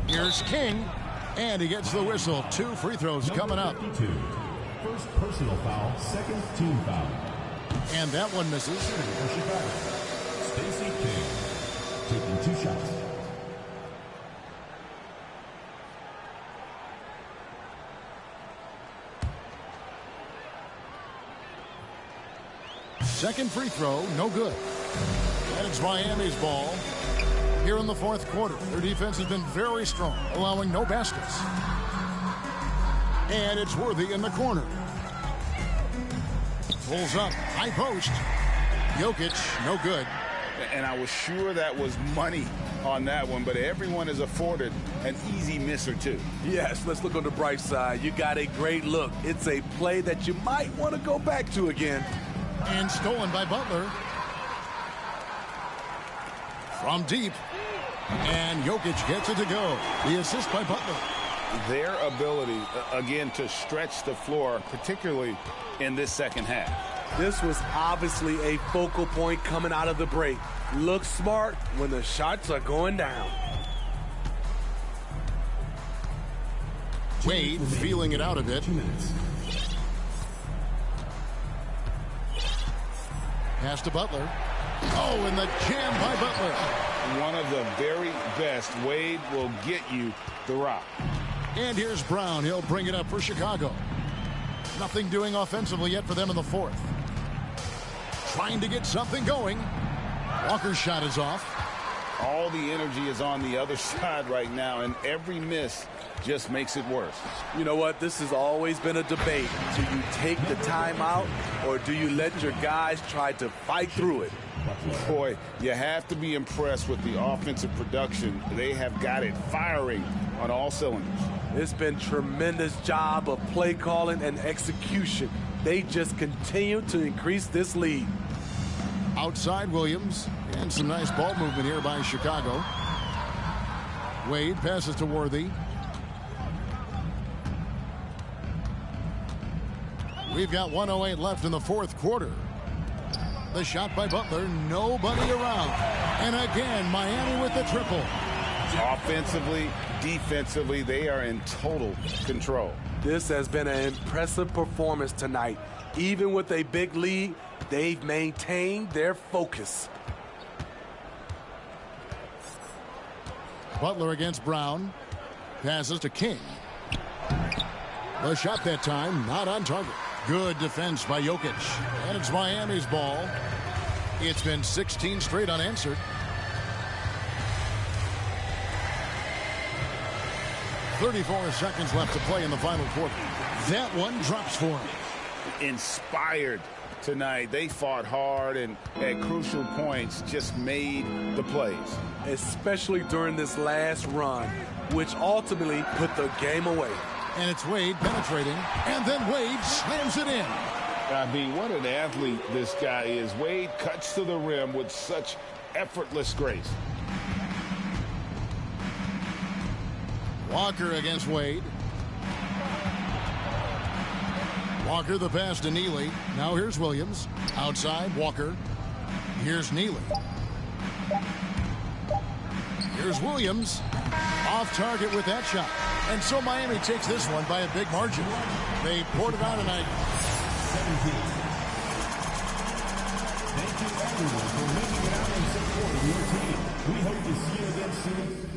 Here's King, and he gets the whistle. 2 free throws coming up. 52. First personal foul, second team foul. And that one misses. For Chicago, Stacey King taking 2 shots. Second free throw, no good. And it's Miami's ball here in the fourth quarter. Their defense has been very strong, allowing no baskets. And it's Worthy in the corner. Pulls up, high post. Jokic, no good. And I was sure that was money on that one, but everyone is afforded an easy miss or two. Yes, let's look on the bright side. You got a great look. It's a play that you might want to go back to again. And stolen by Butler. From deep. And Jokic gets it to go. The assist by Butler. Their ability, again, to stretch the floor, particularly in this second half. This was obviously a focal point coming out of the break. Look smart when the shots are going down. Wade feeling it out a bit. 2 minutes. Pass to Butler. Oh, and the jam by Butler. One of the very best. Wade will get you the rock. And here's Brown. He'll bring it up for Chicago. Nothing doing offensively yet for them in the fourth. Trying to get something going. Walker's shot is off. All the energy is on the other side right now, and every miss just makes it worse. You know what? This has always been a debate. Do you take the timeout, or do you let your guys try to fight through it? Boy, you have to be impressed with the offensive production. They have got it firing on all cylinders. It's been tremendous job of play calling and execution. They just continue to increase this lead. Outside Williams, and some nice ball movement here by Chicago. Wade passes to Worthy. We've got 1:08 left in the fourth quarter. The shot by Butler, nobody around. And again, Miami with the triple. Offensively, defensively, they are in total control. This has been an impressive performance tonight. Even with a big lead, they've maintained their focus. Butler against Brown. Passes to King. The shot that time, not on target. Good defense by Jokic. And it's Miami's ball. It's been 16 straight unanswered. .34 seconds left to play in the final quarter. That one drops for him. Inspired tonight. They fought hard and at crucial points just made the plays. Especially during this last run, which ultimately put the game away. And it's Wade penetrating, and then Wade slams it in. I mean, what an athlete this guy is. Wade cuts to the rim with such effortless grace. Walker against Wade. Walker the pass to Neely. Now here's Williams. Outside, Walker. Here's Neely. Here's Williams. Off target with that shot. And so Miami takes this one by a big margin. They poured it on tonight. 17. Thank you everyone for making it out and supporting your team. We hope to see you again soon.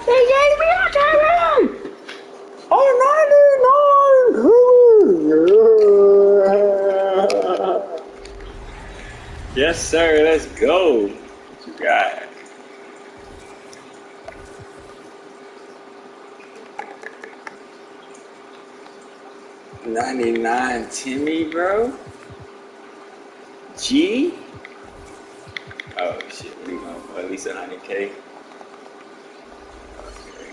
They gave me a time! Oh, 99! Yes, sir. Let's go. What you got? $99 Timmy, bro. G. Oh shit. What are you going for? At least 100K. Okay.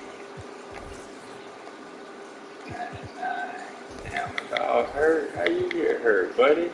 Damn, my dog hurt. How you get hurt, buddy?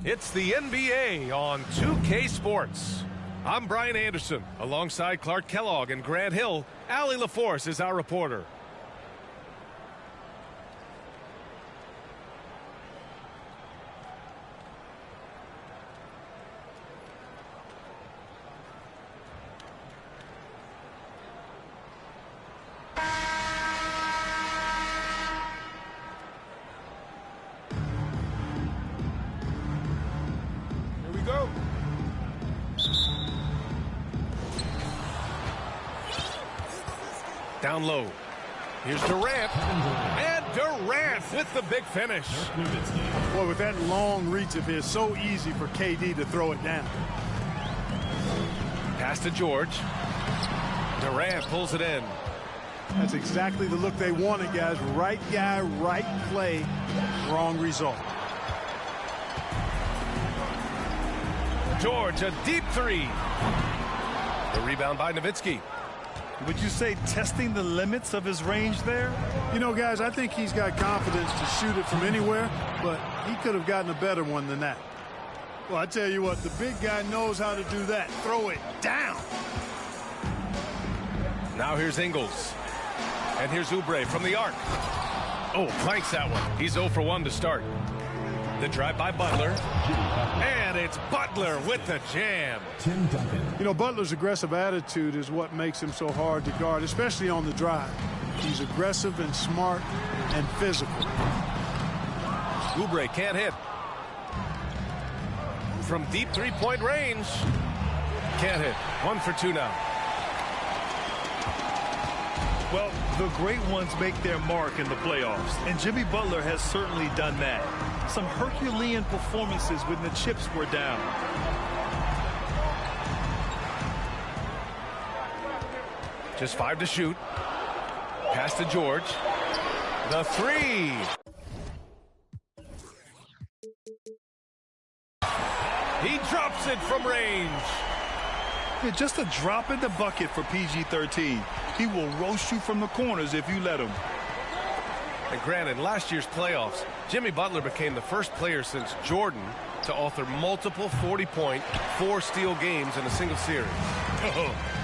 It's the NBA on 2K Sports. I'm Brian Anderson. Alongside Clark Kellogg and Grant Hill, Allie LaForce is our reporter. Down low. Here's Durant. And Durant with the big finish. Boy, with that long reach of his, so easy for KD to throw it down. Pass to George. Durant pulls it in. That's exactly the look they wanted, guys. Right guy, right play, wrong result. George, a deep three. The rebound by Nowitzki. Would you say testing the limits of his range there? You know, guys, I think he's got confidence to shoot it from anywhere, but he could have gotten a better one than that. Well, I tell you what, the big guy knows how to do that. Throw it down. Now here's Ingles. And here's Oubre from the arc. Oh, planks that one. He's 0 for 1 to start. The drive by Butler. And it's Butler with the jam. You know, Butler's aggressive attitude is what makes him so hard to guard, especially on the drive. He's aggressive and smart and physical. Oubre can't hit. From deep three-point range. Can't hit. 1 for 2 now. Well, the great ones make their mark in the playoffs, and Jimmy Butler has certainly done that. Some Herculean performances when the chips were down. Just 5 to shoot. Pass to George. The 3. He drops it from range. Yeah, just a drop in the bucket for PG-13. He will roast you from the corners if you let him. And granted, last year's playoffs, Jimmy Butler became the first player since Jordan to author multiple 40-point, 4-steal games in a single series.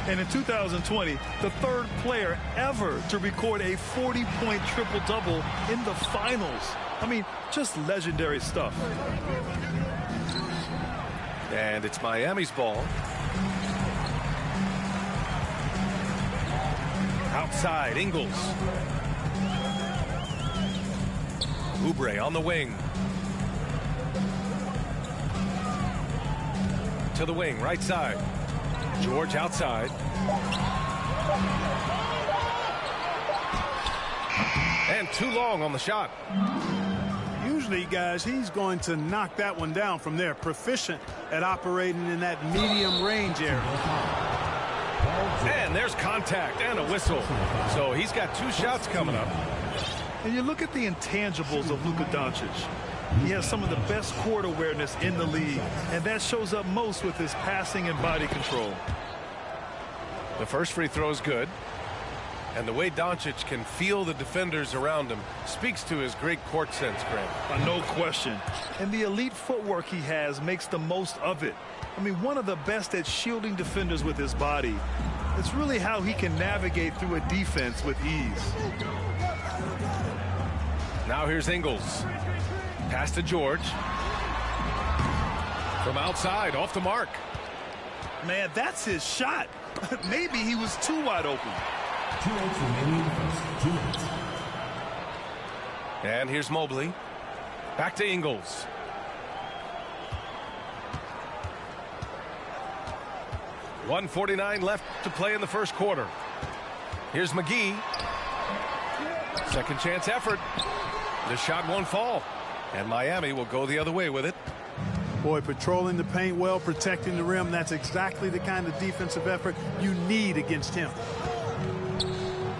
And in 2020, the third player ever to record a 40-point triple-double in the finals. I mean, just legendary stuff. And it's Miami's ball. Outside, Ingles. Oubre on the wing. To the wing, right side. George outside. And too long on the shot. Usually, guys, he's going to knock that one down from there. Proficient at operating in that medium range area. And there's contact and a whistle. So he's got 2 shots coming up. And you look at the intangibles of Luka Doncic. He has some of the best court awareness in the league, and that shows up most with his passing and body control. The first free throw is good. And the way Doncic can feel the defenders around him speaks to his great court sense, Grant. No question. And the elite footwork he has makes the most of it. I mean, one of the best at shielding defenders with his body. It's really how he can navigate through a defense with ease. Now here's Ingles. Pass to George. From outside, off the mark. Man, that's his shot. Maybe he was too wide open. 2 minutes remaining. 2 minutes. And here's Mobley. Back to Ingles. .149 left to play in the first quarter. Here's McGee. Second chance effort. The shot won't fall. And Miami will go the other way with it. Boy, patrolling the paint well, protecting the rim. That's exactly the kind of defensive effort you need against him.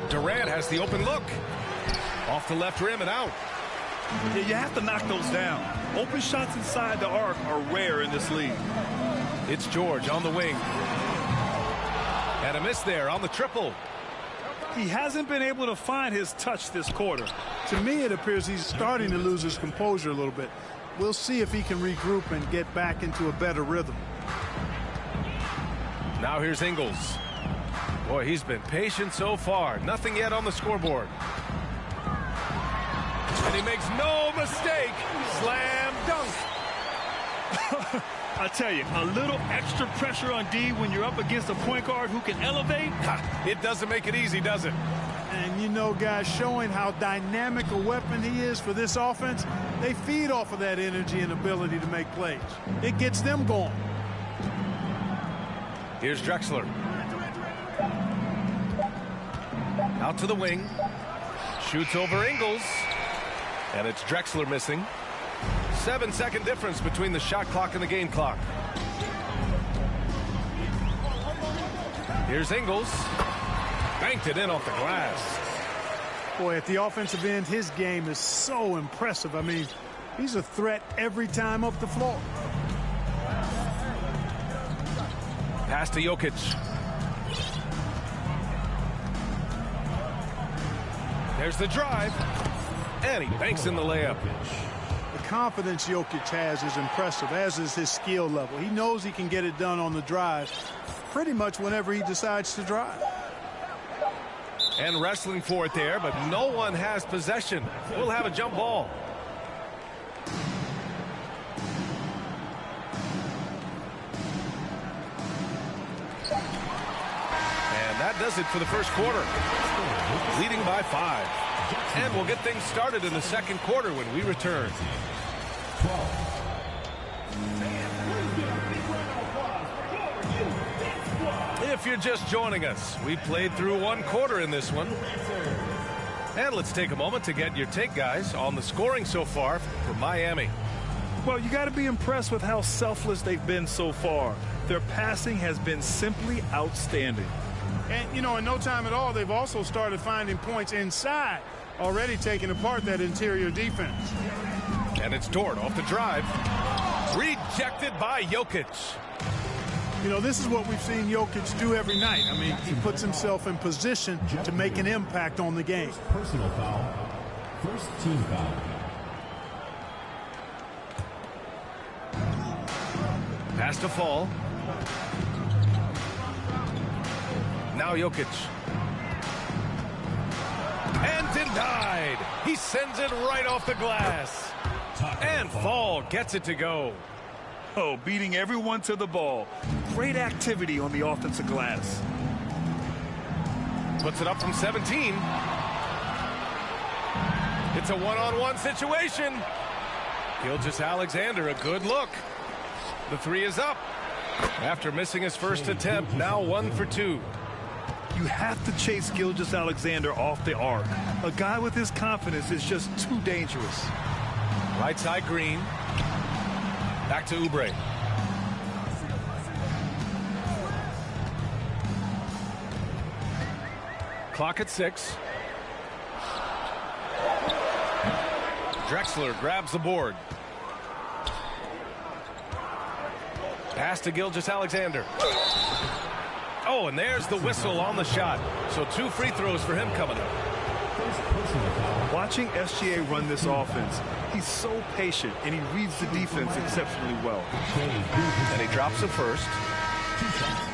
Durant has the open look. Off the left rim and out. Yeah, you have to knock those down. Open shots inside the arc are rare in this league. It's George on the wing. And a miss there on the triple. He hasn't been able to find his touch this quarter. To me, it appears he's starting to lose his composure a little bit. We'll see if he can regroup and get back into a better rhythm. Now here's Ingles. Boy, he's been patient so far. Nothing yet on the scoreboard. And he makes no mistake. Slam dunk. I tell you, a little extra pressure on D when you're up against a point guard who can elevate. It doesn't make it easy, does it? And, you know, guys, showing how dynamic a weapon he is for this offense, they feed off of that energy and ability to make plays. It gets them going. Here's Drexler. Out to the wing. Shoots over Ingles. And it's Drexler missing. 7-second difference between the shot clock and the game clock. Here's Ingles. Banked it in off the glass. Boy, at the offensive end, his game is so impressive. I mean, he's a threat every time up the floor. Pass to Jokic. There's the drive. And he banks in the layup. The confidence Jokic has is impressive, as is his skill level. He knows he can get it done on the drive pretty much whenever he decides to drive. And wrestling for it there, but no one has possession. We'll have a jump ball. And that does it for the first quarter. Leading by 5. And we'll get things started in the second quarter when we return. If you're just joining us, we played through one quarter in this one. And let's take a moment to get your take, guys, on the scoring so far for Miami. Well, you got to be impressed with how selfless they've been so far. Their passing has been simply outstanding. And, you know, in no time at all, they've also started finding points inside, already taking apart that interior defense. And it's Dort off the drive. Rejected by Jokic. You know, this is what we've seen Jokic do every night. I mean, he puts himself in position to make an impact on the game. Personal foul. First team foul. Pass to Fall. Now Jokic. And denied. He sends it right off the glass. And Fall gets it to go. Oh, beating everyone to the ball. Great activity on the offensive glass. Puts it up from 17. It's a one-on-one situation. Gilgeous-Alexander, a good look. The three is up. After missing his first attempt, now 1 for 2. You have to chase Gilgeous-Alexander off the arc. A guy with his confidence is just too dangerous. Right side Green. Back to Oubre. Clock at 6. Drexler grabs the board. Pass to Gilgeous-Alexander. Oh, and there's the whistle on the shot. So 2 free throws for him coming up. Watching SGA run this offense, he's so patient, and he reads the defense exceptionally well. And he drops the first.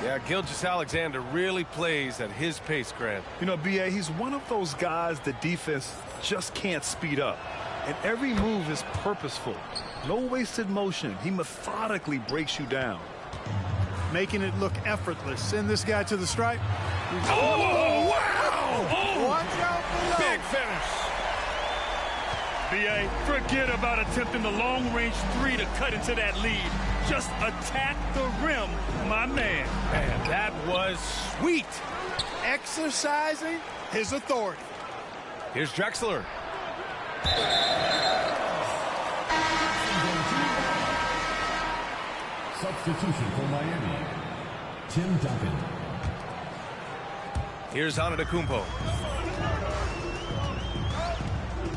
Yeah, Gilgeous-Alexander really plays at his pace, Grant. You know, B.A., he's one of those guys the defense just can't speed up. And every move is purposeful. No wasted motion. He methodically breaks you down. Making it look effortless. Send this guy to the stripe. Oh, wow! Oh, watch out below. Big finish. B.A., forget about attempting the long-range 3 to cut into that lead. Just attack the rim, my man. Man, that was sweet. Exercising his authority. Here's Drexler. Substitution for Miami. Tim Duncan. Here's Antetokounmpo.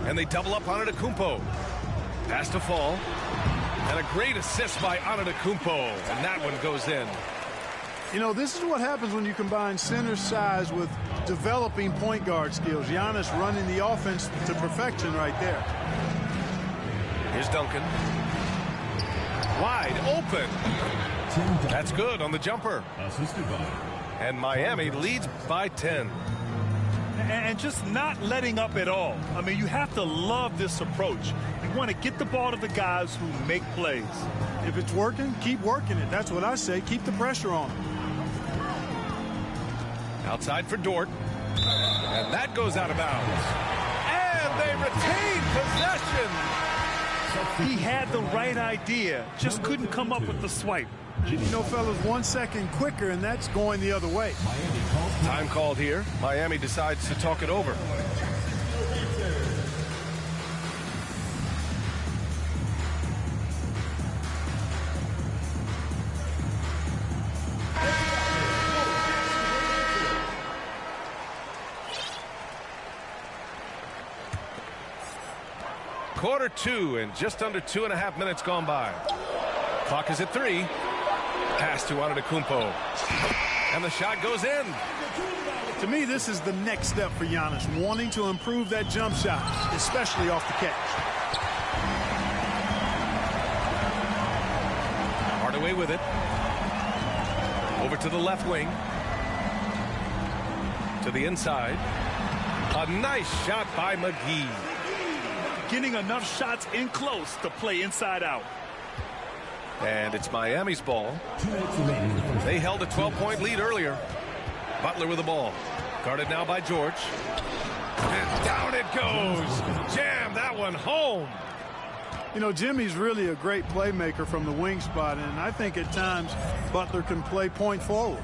And they double up Antetokounmpo. Pass to Fall. And a great assist by Antetokounmpo. And that one goes in. You know, this is what happens when you combine center size with developing point guard skills. Giannis running the offense to perfection right there. Here's Duncan. Wide open. That's good on the jumper. Assisted by. And Miami leads by 10. And just not letting up at all. I mean, you have to love this approach. You want to get the ball to the guys who make plays. If it's working, keep working it. That's what I say. Keep the pressure on them. Outside for Dort. And that goes out of bounds. And they retain possession. He had the right idea, just couldn't come up with the swipe. You know, fellas, 1 second quicker, and that's going the other way. Time called here. Miami decides to talk it over. Quarter 2 and just under 2.5 minutes gone by. Clock is at 3. Pass to Antetokounmpo. And the shot goes in. To me, this is the next step for Giannis, wanting to improve that jump shot, especially off the catch. Hardaway with it. Over to the left wing. To the inside. A nice shot by McGee. Getting enough shots in close to play inside out. And it's Miami's ball. They held a 12-point lead earlier. Butler with the ball. Guarded now by George. And down it goes. Jam that one home. You know, Jimmy's really a great playmaker from the wing spot, and I think at times Butler can play point forward.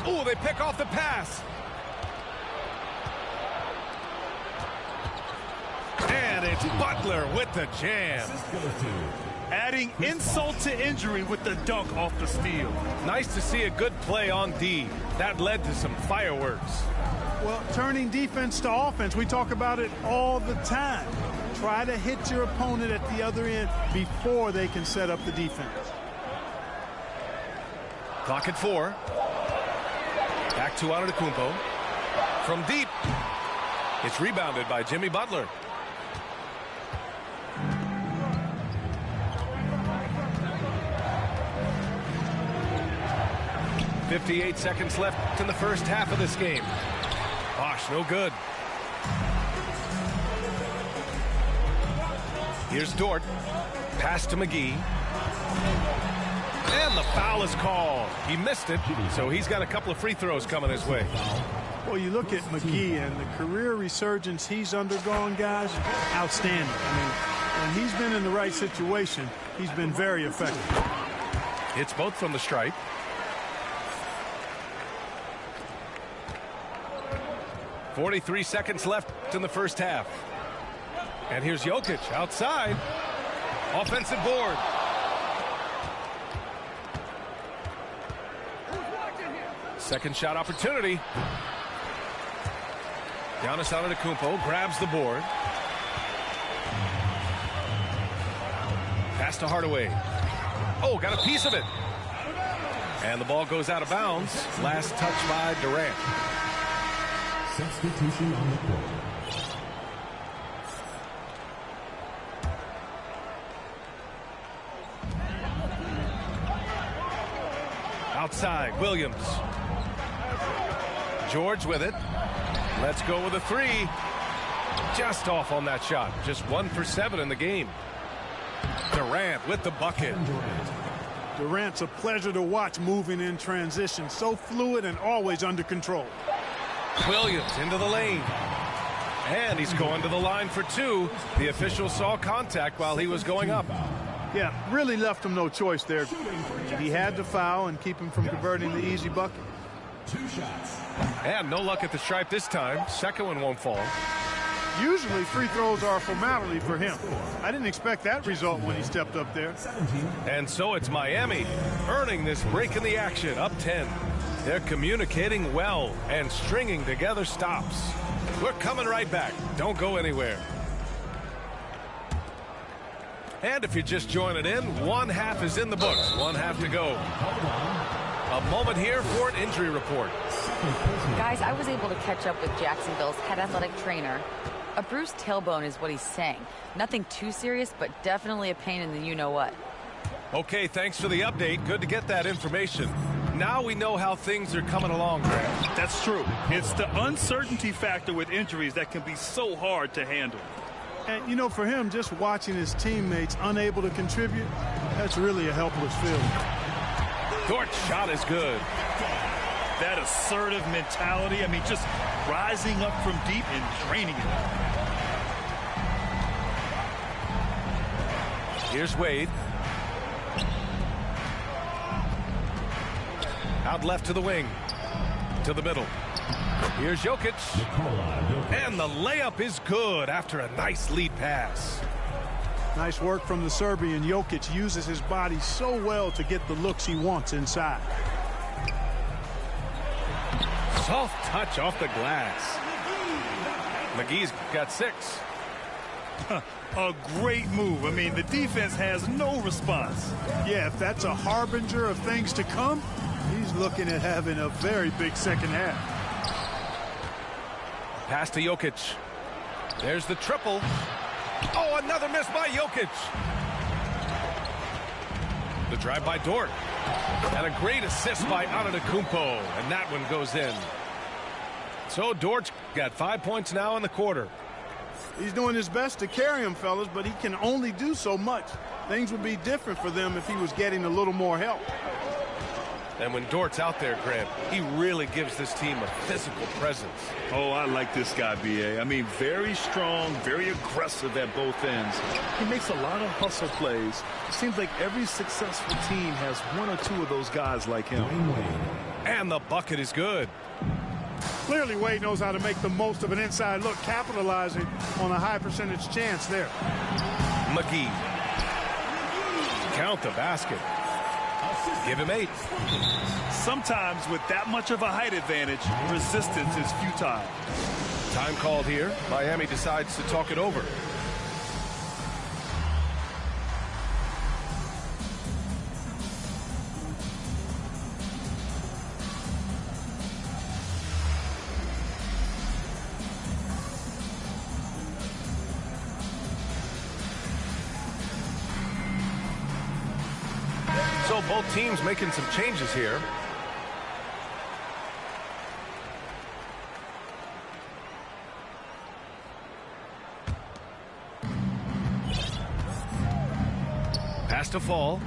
Oh, they pick off the pass. And it's Butler with the jam. Adding insult to injury with the dunk off the steal. Nice to see a good play on D. That led to some fireworks. Well, turning defense to offense, we talk about it all the time. Try to hit your opponent at the other end before they can set up the defense. Clock at 4. Back to Antetokounmpo. From deep. It's rebounded by Jimmy Butler. .58 seconds left in the first half of this game. Bosh, no good. Here's Dort. Pass to McGee. And the foul is called. He missed it, so he's got a couple of free throws coming his way. Well, you look at McGee and the career resurgence he's undergone, guys, outstanding. I mean, when he's been in the right situation, he's been very effective. It's both from the stripe. .43 seconds left in the first half. And here's Jokic outside. Offensive board. Second shot opportunity. Giannis Antetokounmpo grabs the board. Pass to Hardaway. Oh, got a piece of it. And the ball goes out of bounds. Last touch by Durant. Substitution on the court. Outside, Williams. George with it. Let's go with a 3. Just off on that shot. Just 1 for 7 in the game. Durant with the bucket. Durant's a pleasure to watch moving in transition. So fluid and always under control. Williams into the lane. And he's going to the line for 2. The official saw contact while he was going up. Yeah, really left him no choice there. He had to foul and keep him from converting the easy bucket. 2 shots. And no luck at the stripe this time. Second one won't fall. Usually free throws are a formality for him. I didn't expect that result when he stepped up there. 17. And so it's Miami earning this break in the action, up 10. They're communicating well and stringing together stops. We're coming right back. Don't go anywhere. And if you're just joining in, one half is in the books. One half to go. A moment here for an injury report. Guys, I was able to catch up with Jacksonville's head athletic trainer. A bruised tailbone is what he's saying. Nothing too serious, but definitely a pain in the you-know-what. Okay, thanks for the update. Good to get that information. Now we know how things are coming along, Grant. That's true. It's the uncertainty factor with injuries that can be so hard to handle. And, you know, for him, just watching his teammates unable to contribute, that's really a helpless feeling. Dort's shot is good. That assertive mentality, I mean, just rising up from deep and draining it. Here's Wade. Out left to the wing. To the middle. Here's Jokic. And the layup is good after a nice lead pass. Nice work from the Serbian. Jokic uses his body so well to get the looks he wants inside. Soft touch off the glass. McGee's got 6. A great move. I mean, the defense has no response. Yeah, if that's a harbinger of things to come, he's looking at having a very big second half. Pass to Jokic. There's the triple. Oh, another miss by Jokic. The drive by Dort. And a great assist by Antetokounmpo. And that one goes in. So Dort's got 5 points now in the quarter. He's doing his best to carry him, fellas, but he can only do so much. Things would be different for them if he was getting a little more help. And when Dort's out there, Grant, he really gives this team a physical presence. Oh, I like this guy, B.A. I mean, very strong, very aggressive at both ends. He makes a lot of hustle plays. It seems like every successful team has one or two of those guys like him. And the bucket is good. Clearly, Wade knows how to make the most of an inside look, capitalizing on a high percentage chance there. McGee. Count the basket. Give him 8. Sometimes with that much of a height advantage, resistance is futile. Time called here. Miami decides to talk it over. So both teams making some changes here. Pass to Fall.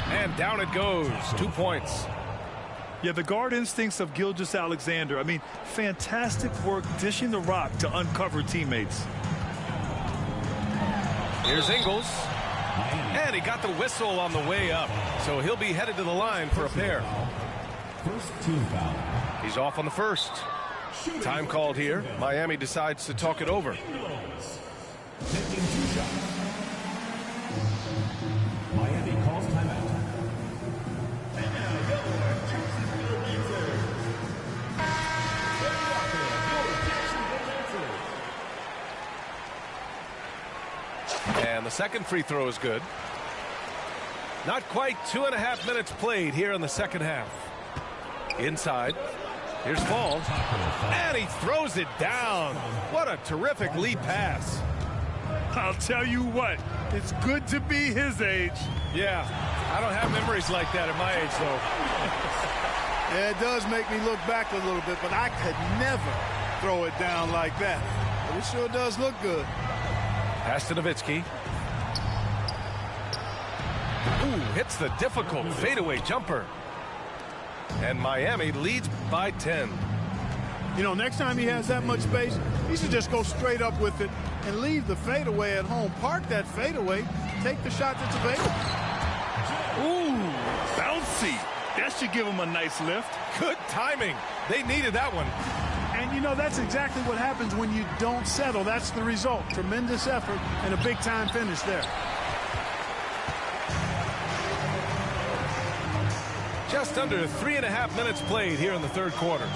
And down it goes. 2 points. Yeah, the guard instincts of Gilgeous-Alexander. I mean, fantastic work dishing the rock to uncover teammates. Here's Ingles. And he got the whistle on the way up. So he'll be headed to the line for a pair. First team foul. He's off on the first. Time called here. Miami decides to talk it over. Taking 2 shots. Miami calls timeout. And now your Jacksonville answers. And the second free throw is good. Not quite 2.5 minutes played here in the second half. Inside. Here's Fall. And he throws it down. What a terrific lead pass. I'll tell you what, it's good to be his age. Yeah, I don't have memories like that at my age, though. Yeah, it does make me look back a little bit, but I could never throw it down like that. But it sure does look good. Pass to Nowitzki. Ooh, hits the difficult fadeaway jumper. And Miami leads by 10. You know, next time he has that much space, he should just go straight up with it and leave the fadeaway at home. Park that fadeaway, take the shot that's available. Ooh, bouncy. That should give him a nice lift. Good timing. They needed that one. And, you know, that's exactly what happens when you don't settle. That's the result. Tremendous effort and a big-time finish there. Just under 3.5 minutes played here in the third quarter.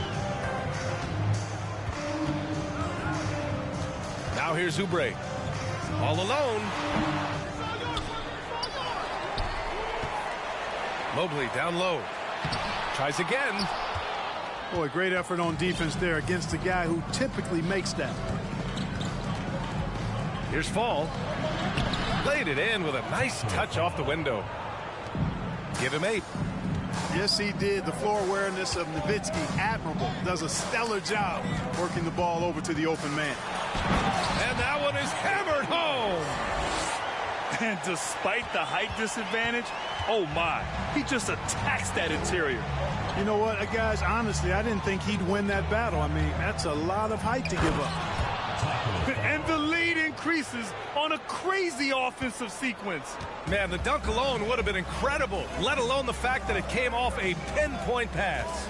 Now here's Oubre. All alone. Mobley down low. Tries again. Boy, great effort on defense there against a guy who typically makes that. Here's Fall. Laid it in with a nice touch off the window. Give him 8. Yes, he did. The floor awareness of Nowitzki, admirable. Does a stellar job working the ball over to the open man. And that one is hammered home. And despite the height disadvantage, oh my, he just attacks that interior. You know what, guys, honestly, I didn't think he'd win that battle. I mean, that's a lot of height to give up. And the lead increases on a crazy offensive sequence. Man, the dunk alone would have been incredible, let alone the fact that it came off a pinpoint pass.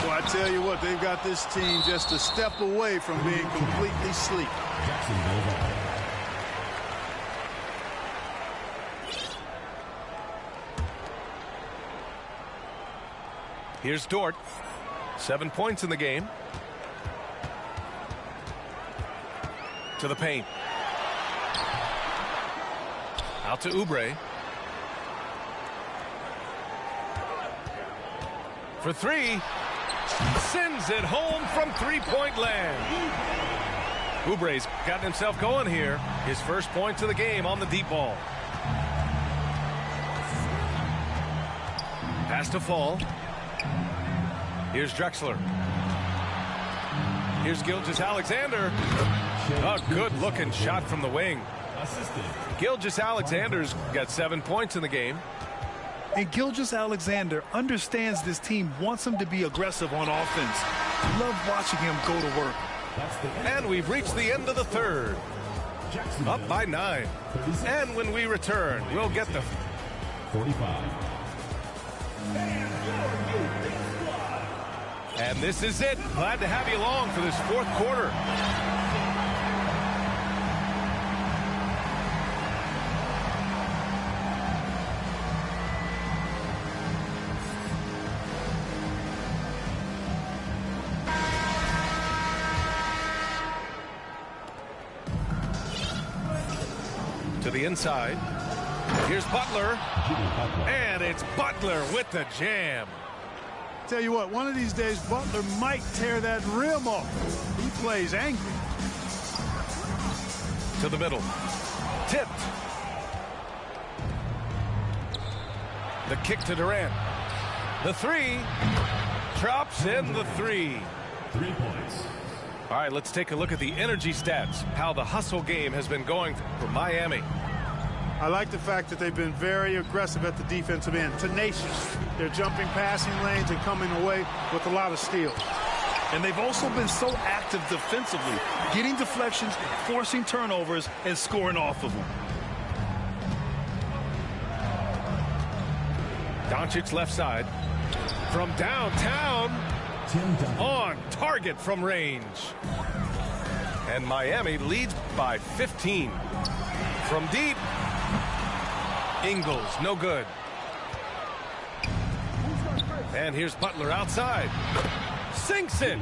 Well, I tell you what, they've got this team just a step away from being completely sleek. Here's Dort. 7 points in the game. To the paint. Out to Oubre. For 3. Sends it home from three-point land. Oubre's gotten himself going here. His first points of the game on the deep ball. Pass to Fall. Here's Drexler. Here's Gilgeous-Alexander. A good-looking shot from the wing. Gilgeous-Alexander's got 7 points in the game. And Gilgeous-Alexander understands this team wants him to be aggressive on offense. Love watching him go to work. And we've reached the end of the third. Up by 9. And when we return, we'll get the 45. And this is it. Glad to have you along for this fourth quarter. To the inside. Here's Butler. And it's Butler with the jam. Tell you what, one of these days, Butler might tear that rim off. He plays angry. To the middle. Tipped. The kick to Durant. The three. Drops in the 3. 3 points. All right, let's take a look at the energy stats. How the hustle game has been going for Miami. I like the fact that they've been very aggressive at the defensive end, tenacious. They're jumping passing lanes and coming away with a lot of steals. And they've also been so active defensively, getting deflections, forcing turnovers, and scoring off of them. Doncic left side. From downtown. On target from range. And Miami leads by 15. From deep. Ingles, no good. And here's Butler outside. Sinks it.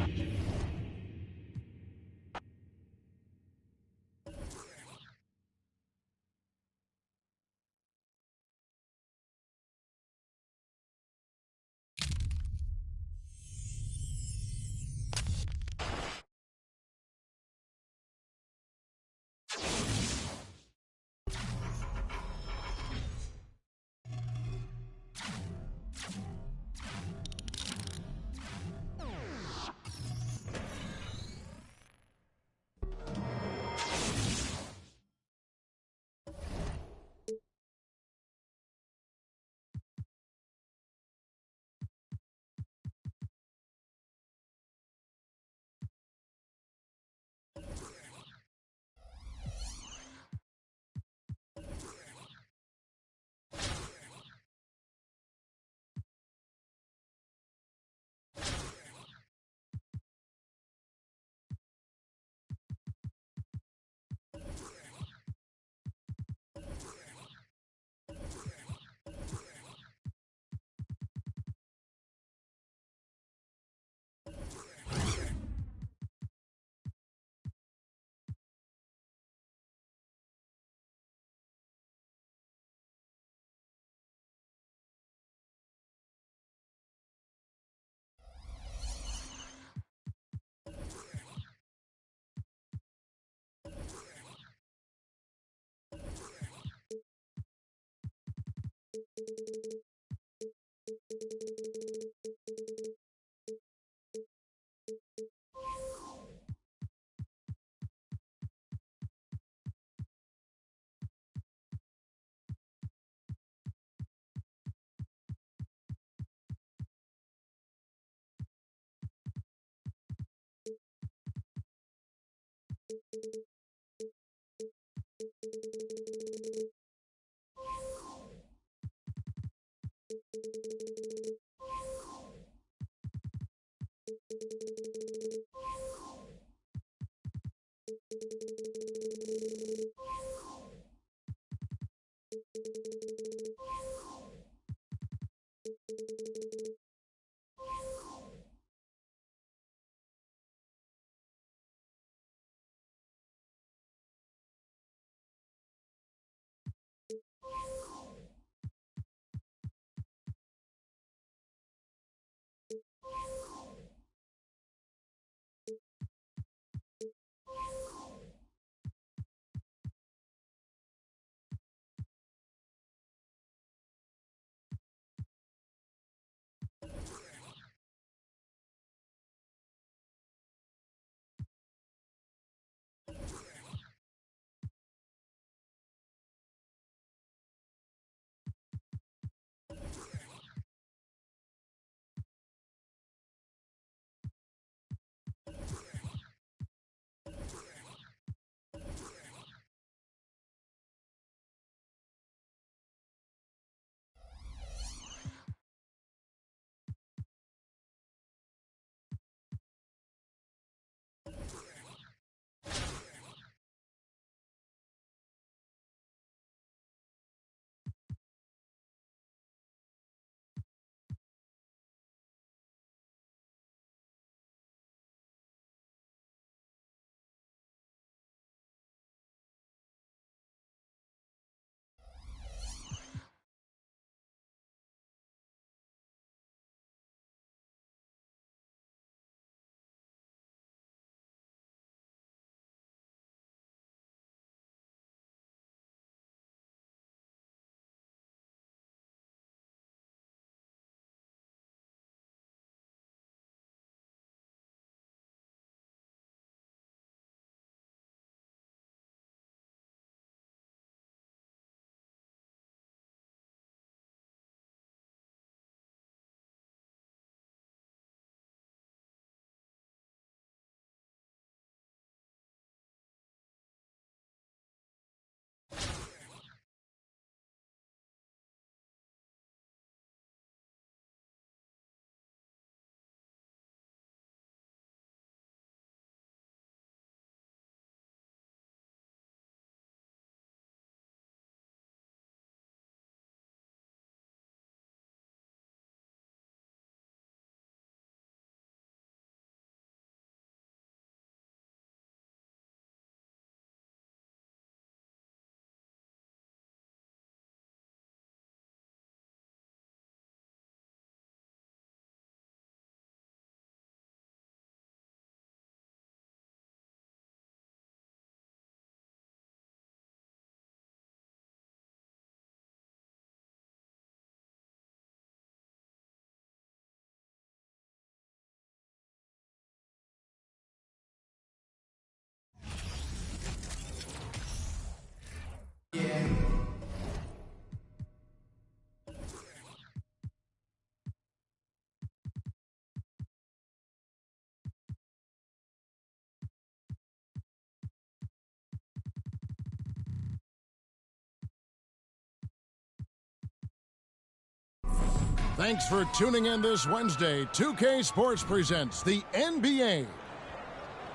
Thanks for tuning in this Wednesday. 2K Sports presents the NBA.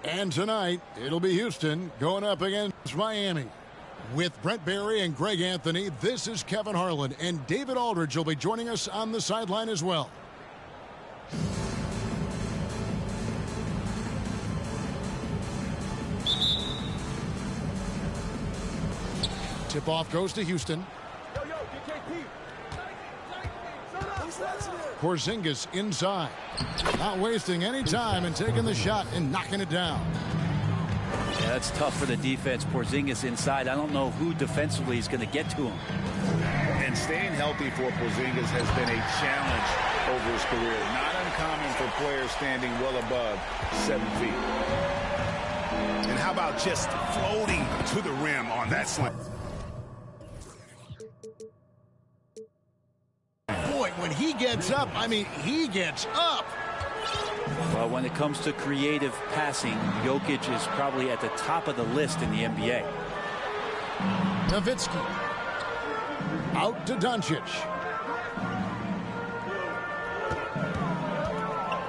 And tonight, it'll be Houston going up against Miami. With Brent Barry and Greg Anthony, this is Kevin Harlan, and David Aldridge will be joining us on the sideline as well. Tip-off goes to Houston. Porzingis inside. Not wasting any time and taking the shot and knocking it down. Yeah, that's tough for the defense. Porzingis inside. I don't know who defensively is going to get to him. And staying healthy for Porzingis has been a challenge over his career. Not uncommon for players standing well above 7 feet. And how about just floating to the rim on that slam? Boy, when he gets up, I mean, he gets up. Well, when it comes to creative passing, Jokic is probably at the top of the list in the NBA. Nowitzki. Out to Doncic.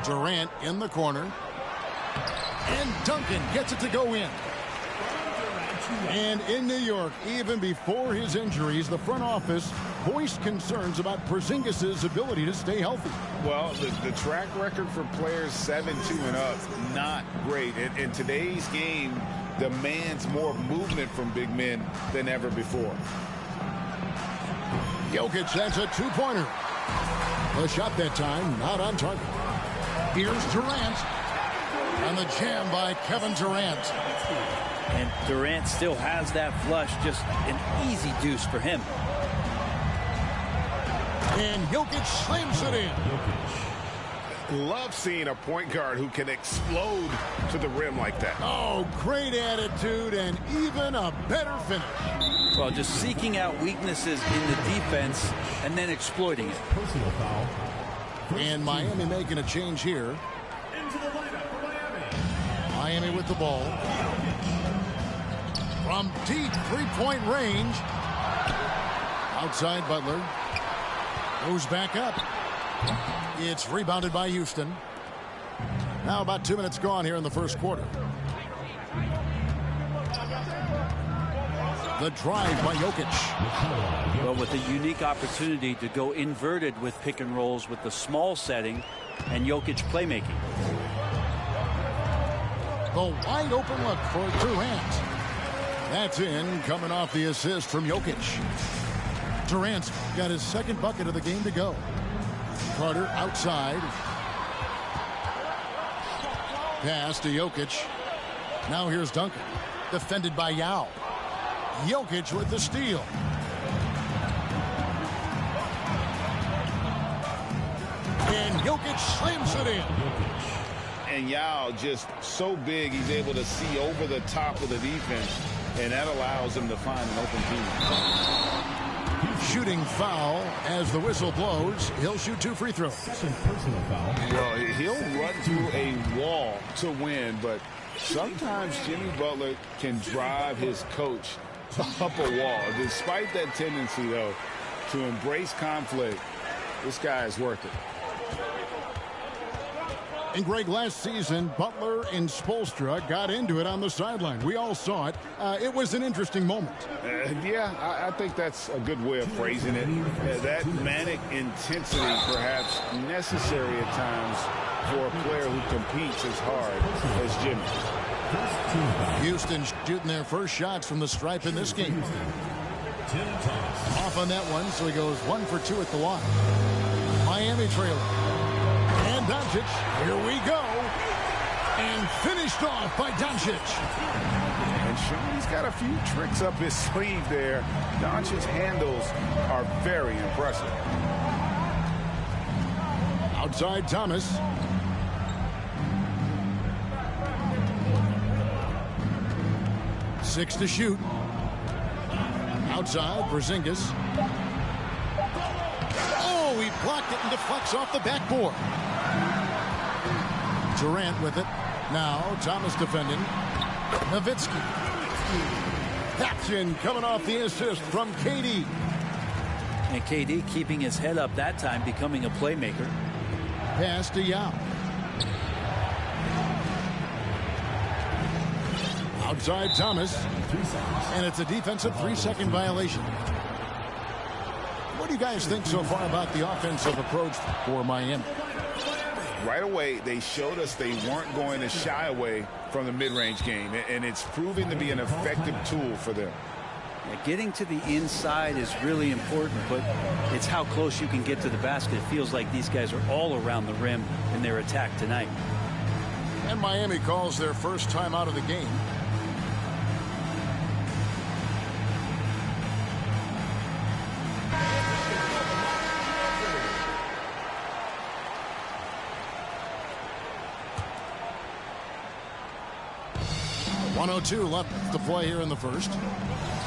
Durant in the corner. And Duncan gets it to go in. And in New York, even before his injuries, the front office voiced concerns about Porzingis' ability to stay healthy. Well, the track record for players 7-2 and up, not great. And today's game demands more movement from big men than ever before. Jokic, that's a two-pointer. The shot that time, not on target. Here's Durant. And the jam by Kevin Durant. And Durant still has that flush, just an easy deuce for him. And Jokic slams it in. Love seeing a point guard who can explode to the rim like that. Oh, great attitude and even a better finish. Well, just seeking out weaknesses in the defense and then exploiting it. Personal foul. And Miami making a change here. Into the lineup for Miami. Miami with the ball. From deep three-point range. Outside Butler. Goes back up. It's rebounded by Houston. Now about 2 minutes gone here in the first quarter. The drive by Jokic. Well, with a unique opportunity to go inverted with pick and rolls with the small setting and Jokic playmaking. The wide open look for Durant. That's in, coming off the assist from Jokic. Durant's got his second bucket of the game to go. Carter outside. Pass to Jokic. Now here's Duncan. Defended by Yao. Jokic with the steal. And Jokic slams it in. And Yao just so big, he's able to see over the top of the defense, and that allows him to find an open team. Shooting foul as the whistle blows. He'll shoot 2 free throws. Personal foul. Well, he'll run through a wall to win, but sometimes Jimmy Butler can drive his coach up a wall. Despite that tendency, though, to embrace conflict, this guy is worth it. And Greg, last season, Butler and Spoelstra got into it on the sideline. We all saw it. It was an interesting moment. Yeah, I think that's a good way of phrasing it. That manic intensity, perhaps necessary at times for a player who competes as hard as Jimmy. Houston shooting their first shots from the stripe in this game. Off on that one, so he goes 1 for 2 at the line. Miami trailing. And Doncic, here we go. And finished off by Doncic. And Sean's got a few tricks up his sleeve there. Doncic's handles are very impressive. Outside Thomas. Six to shoot. Outside, Porzingis. Oh, he blocked it and deflects off the backboard. Durant with it. Now, Thomas defending. Nowitzki. Action coming off the assist from KD. And KD keeping his head up that time, becoming a playmaker. Pass to Yao. Outside Thomas. And it's a defensive 3-second violation. What do you guys think so far about the offensive approach for Miami? Right away, they showed us they weren't going to shy away from the mid-range game, and it's proving to be an effective tool for them. Yeah, getting to the inside is really important, but it's how close you can get to the basket. It feels like these guys are all around the rim in their attack tonight. And Miami calls their first time out of the game. .102 left to play here in the first.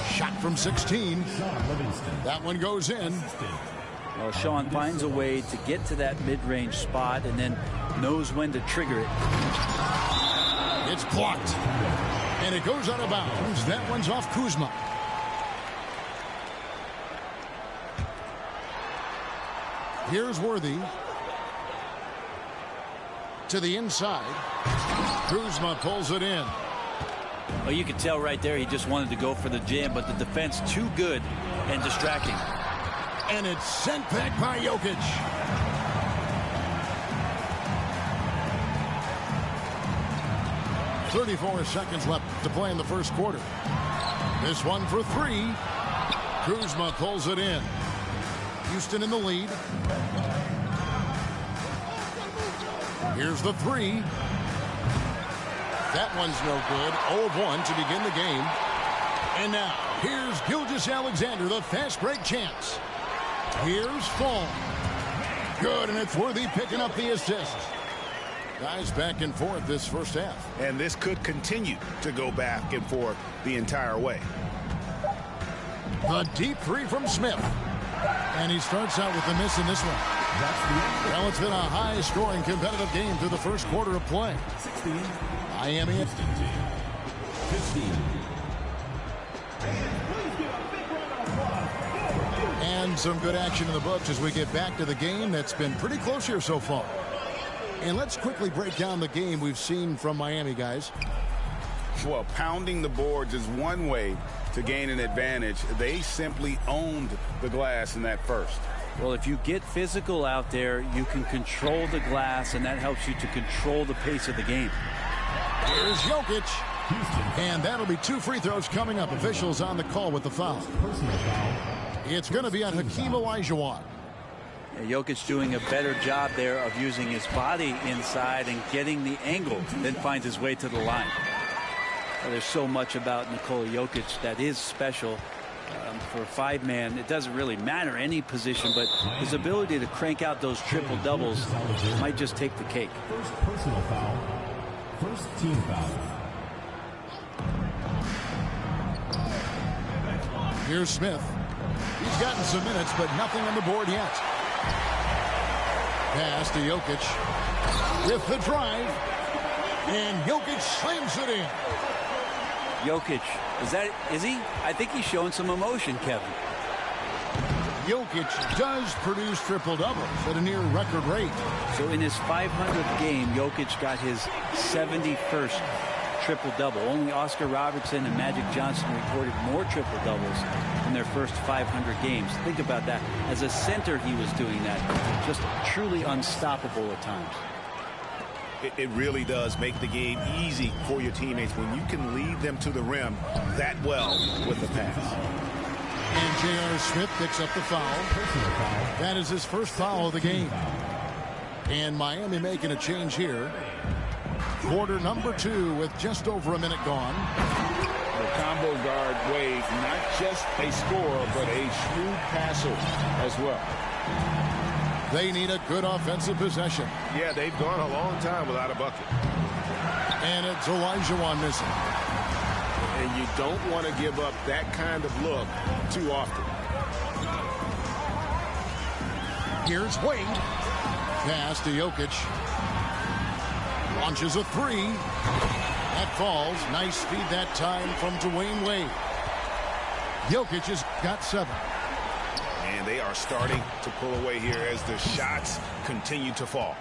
Shot from 16. That one goes in. Well, Sean finds a way to get to that mid-range spot and then knows when to trigger it. It's blocked. And it goes out of bounds. That one's off Kuzma. Here's Worthy. To the inside. Kuzma pulls it in. Well, you could tell right there he just wanted to go for the jam, but the defense too good and distracting. And it's sent back by Jokic. .34 seconds left to play in the first quarter. This one for three. Kuzma pulls it in. Houston in the lead. Here's the three. That one's no good. 0-1 to begin the game. And now, here's Gilgeous-Alexander, the fast break chance. Here's Fall. Good, and it's Worthy picking up the assist. Guys back and forth this first half. And this could continue to go back and forth the entire way. The deep three from Smith. And he starts out with a miss in this one. Well, it's been a high-scoring competitive game through the first quarter of play. Miami. 15. And some good action in the books as we get back to the game that's been pretty close here so far. And let's quickly break down the game we've seen from Miami, guys. Well, pounding the boards is one way to gain an advantage. They simply owned the glass in that first. Well, if you get physical out there, you can control the glass, and that helps you to control the pace of the game. Here's Jokic. And that'll be 2 free throws coming up. Officials on the call with the foul. It's going to be on Hakeem Olajuwon. Yeah, Jokic doing a better job there of using his body inside and getting the angle, then finds his way to the line. Well, there's so much about Nikola Jokic that is special. For a 5-man, it doesn't really matter any position, but his ability to crank out those triple doubles might just take the cake. First personal foul. First team foul. Here's Smith. He's gotten some minutes, but nothing on the board yet. Pass to Jokic with the drive, and Jokic slams it in. Jokic, is he? I think he's showing some emotion, Kevin. Jokic does produce triple-doubles at a near record rate. So in his 500th game, Jokic got his 71st triple-double. Only Oscar Robertson and Magic Johnson recorded more triple-doubles in their first 500 games. Think about that. As a center, he was doing that. Just truly unstoppable at times. It really does make the game easy for your teammates when you can lead them to the rim that well with the pass. And J.R. Smith picks up the foul. That is his first foul of the game. And Miami making a change here. Quarter number 2 with just over a minute gone. The combo guard Wade, not just a scorer, but a shrewd passer as well. They need a good offensive possession. Yeah, they've gone a long time without a bucket. And it's Olajuwon missing. And you don't want to give up that kind of look too often. Here's Wade. Pass to Jokic. Launches a 3. That falls. Nice feed that time from Dwayne Wade. Jokic has got 7. And they are starting to pull away here as the shots continue to fall.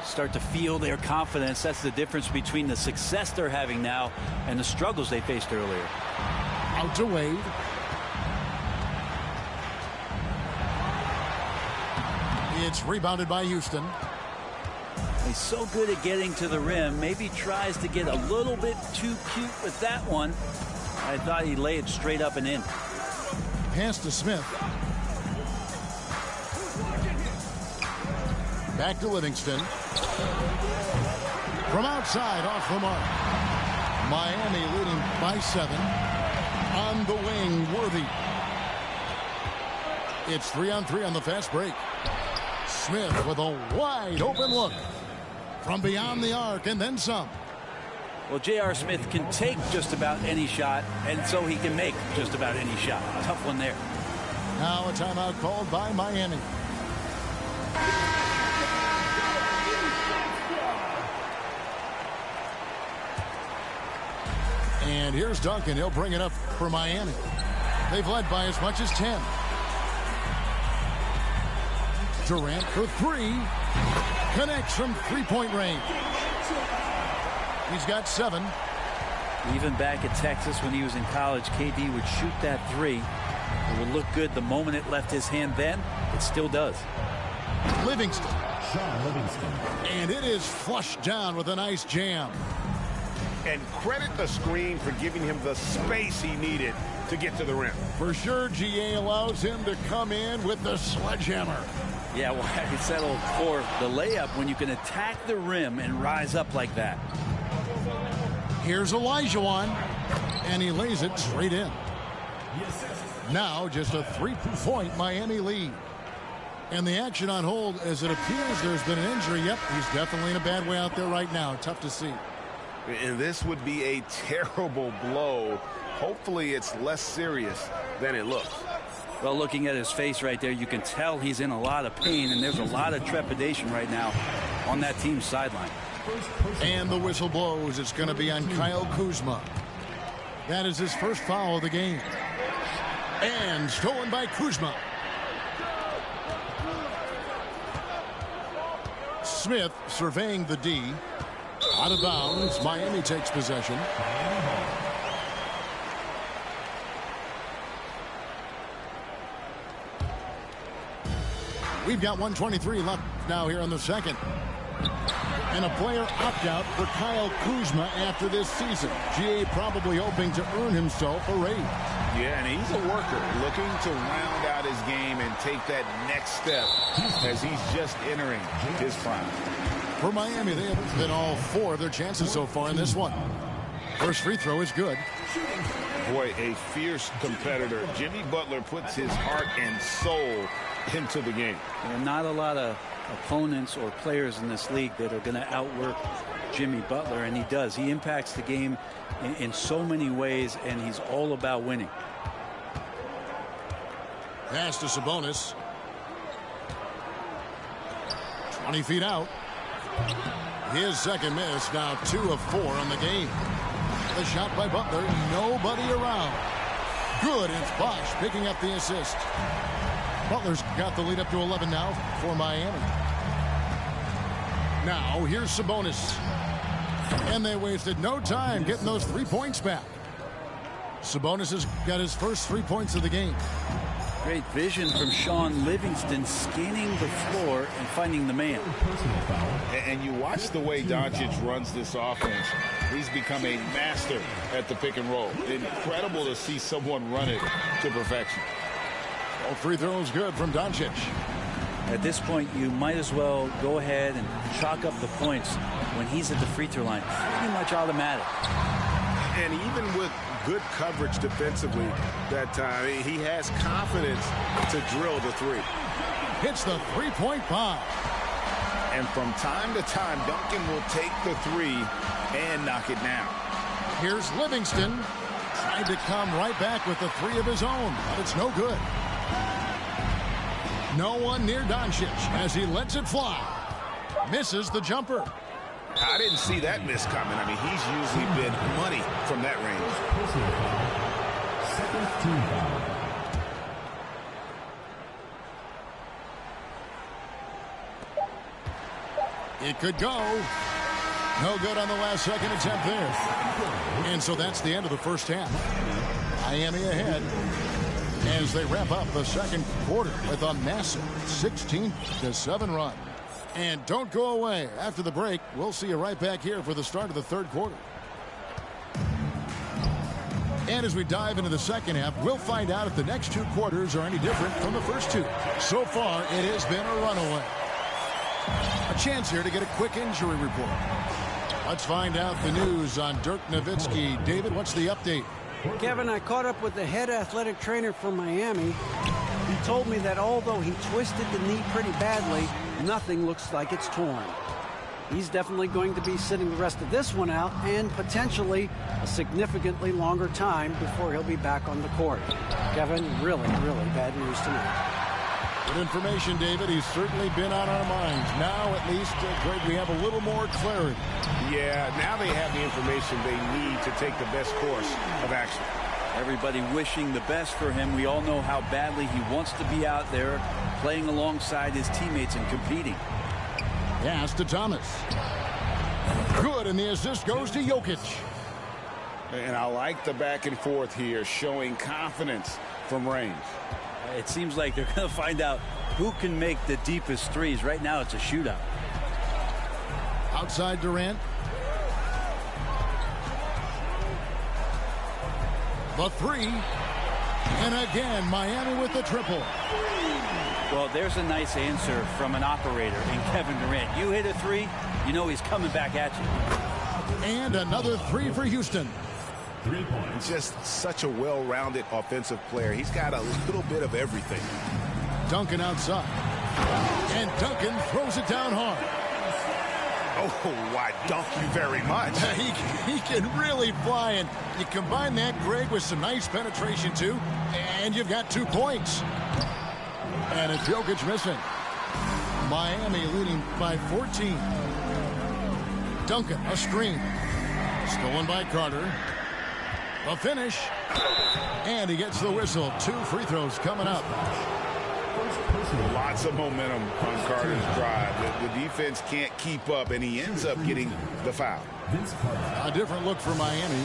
Start to feel their confidence. That's the difference between the success they're having now and the struggles they faced earlier. Out to Wade. It's rebounded by Houston. He's so good at getting to the rim. Maybe tries to get a little bit too cute with that one. I thought he'd lay it straight up and in. Pass to Smith. Back to Livingston. From outside, off the mark. Miami leading by 7. On the wing, Worthy. It's 3-on-3 on the fast break. Smith with a wide open look. From beyond the arc and then some. Well, J.R. Smith can take just about any shot, and so he can make just about any shot. Tough one there. Now a timeout called by Miami. And here's Duncan. He'll bring it up for Miami. They've led by as much as 10. Durant for 3. Connects from three-point range. He's got 7. Even back at Texas when he was in college, KD would shoot that 3. It would look good the moment it left his hand then. It still does. Livingston. Sean Livingston. And it is flushed down with a nice jam. And credit the screen for giving him the space he needed to get to the rim. For sure, GA allows him to come in with the sledgehammer. Yeah, well, he settled for the layup when you can attack the rim and rise up like that. Here's Olajuwon, and he lays it straight in. Now just a 3-point Miami lead. And the action on hold as it appears there's been an injury. Yep, he's definitely in a bad way out there right now. Tough to see. And this would be a terrible blow. Hopefully it's less serious than it looks. Well, looking at his face right there, you can tell he's in a lot of pain, and there's a lot of trepidation right now on that team's sideline. And the whistle blows. It's going to be on Kyle Kuzma. That is his first foul of the game. And stolen by Kuzma. Smith surveying the D. Out of bounds. Miami takes possession. We've got 1:23 left now here in the second. And a player opt-out for Kyle Kuzma after this season. GA probably hoping to earn himself a raise. Yeah, and he's a worker looking to round out his game and take that next step as he's just entering his prime. For Miami, they have been all 4 of their chances so far in this one. First free throw is good. Boy, a fierce competitor. Jimmy Butler puts his heart and soul into the game. There are not a lot of opponents or players in this league that are going to outwork Jimmy Butler, and he does. He impacts the game in so many ways, and he's all about winning. Pass to Sabonis. 20 feet out. His second miss, now 2 of 4 on the game. The shot by Butler, nobody around. Good, it's Bosch picking up the assist. Butler's got the lead up to 11 now for Miami. Now here's Sabonis. And they wasted no time getting those 3 points back. Sabonis has got his first 3 points of the game. Great vision from Sean Livingston, scanning the floor and finding the man. And you watch the way Doncic runs this offense. He's become a master at the pick and roll. Incredible to see someone run it to perfection. All free throws good from Doncic. At this point, you might as well go ahead and chalk up the points when he's at the free throw line. Pretty much automatic. And even with good coverage defensively that time, he has confidence to drill the 3. Hits the 3-point bomb. And from time to time, Duncan will take the 3 and knock it down. Here's Livingston. Tried to come right back with the 3 of his own, but it's no good. No one near Doncic as he lets it fly. Misses the jumper. I didn't see that miss coming. I mean, he's usually been money from that range. It could go. No good on the last second attempt there. And so that's the end of the first half. Miami ahead as they wrap up the second quarter with a massive 16-7 run. And don't go away. After the break, we'll see you right back here for the start of the third quarter. And as we dive into the second half, we'll find out if the next two quarters are any different from the first two. So far, it has been a runaway. A chance here to get a quick injury report. Let's find out the news on Dirk Nowitzki. David, what's the update? Kevin, I caught up with the head athletic trainer for Miami. He told me that although he twisted the knee pretty badly, nothing looks like it's torn. He's definitely going to be sitting the rest of this one out and potentially a significantly longer time before he'll be back on the court. Kevin, really, really bad news tonight. Good information, David. He's certainly been on our minds. Now, at least, Greg, we have a little more clarity. Yeah, now they have the information they need to take the best course of action. Everybody wishing the best for him. We all know how badly he wants to be out there playing alongside his teammates and competing. Pass to Thomas. Good, and the assist goes to Jokic. And I like the back and forth here, showing confidence from range. It seems like they're going to find out who can make the deepest threes. Right now, it's a shootout. Outside Durant. The three. And again, Miami with the triple. Well, there's a nice answer from an operator in Kevin Durant. You hit a three, you know he's coming back at you. And another three for Houston. 3 points. Just such a well-rounded offensive player. He's got a little bit of everything. Duncan outside. And Duncan throws it down hard. Oh, why, dunk you very much. He can really fly, and you combine that, Greg, with some nice penetration, too, and you've got 2 points. And it's Jokic missing. Miami leading by 14. Duncan, a screen. Stolen by Carter. A finish. And he gets the whistle. 2 free throws coming up. Lots of momentum on Carter's drive. The defense can't keep up, and he ends up getting the foul. A different look for Miami.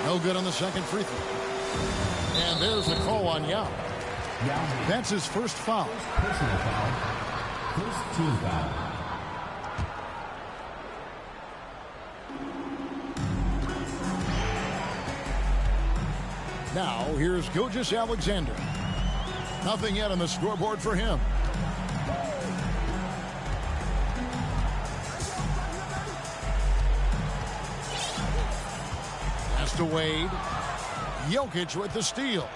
No good on the second free throw. And there's the call on Yao. That's his first foul. Personal foul. First team foul. Now, here's Gilgeous-Alexander. Nothing yet on the scoreboard for him. Pass to Wade. Jokic with the steal.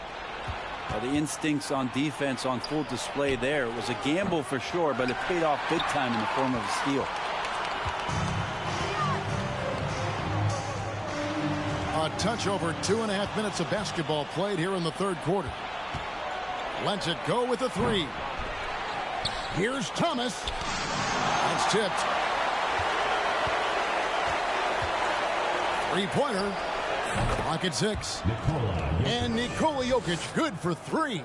Well, the instincts on defense on full display there. It was a gamble for sure, but it paid off big time in the form of a steal. A touch over 2.5 minutes of basketball played here in the third quarter. Lets it go with a three. Here's Thomas. That's tipped. Three-pointer. Clock at 6. And Nikola Jokic good for 3.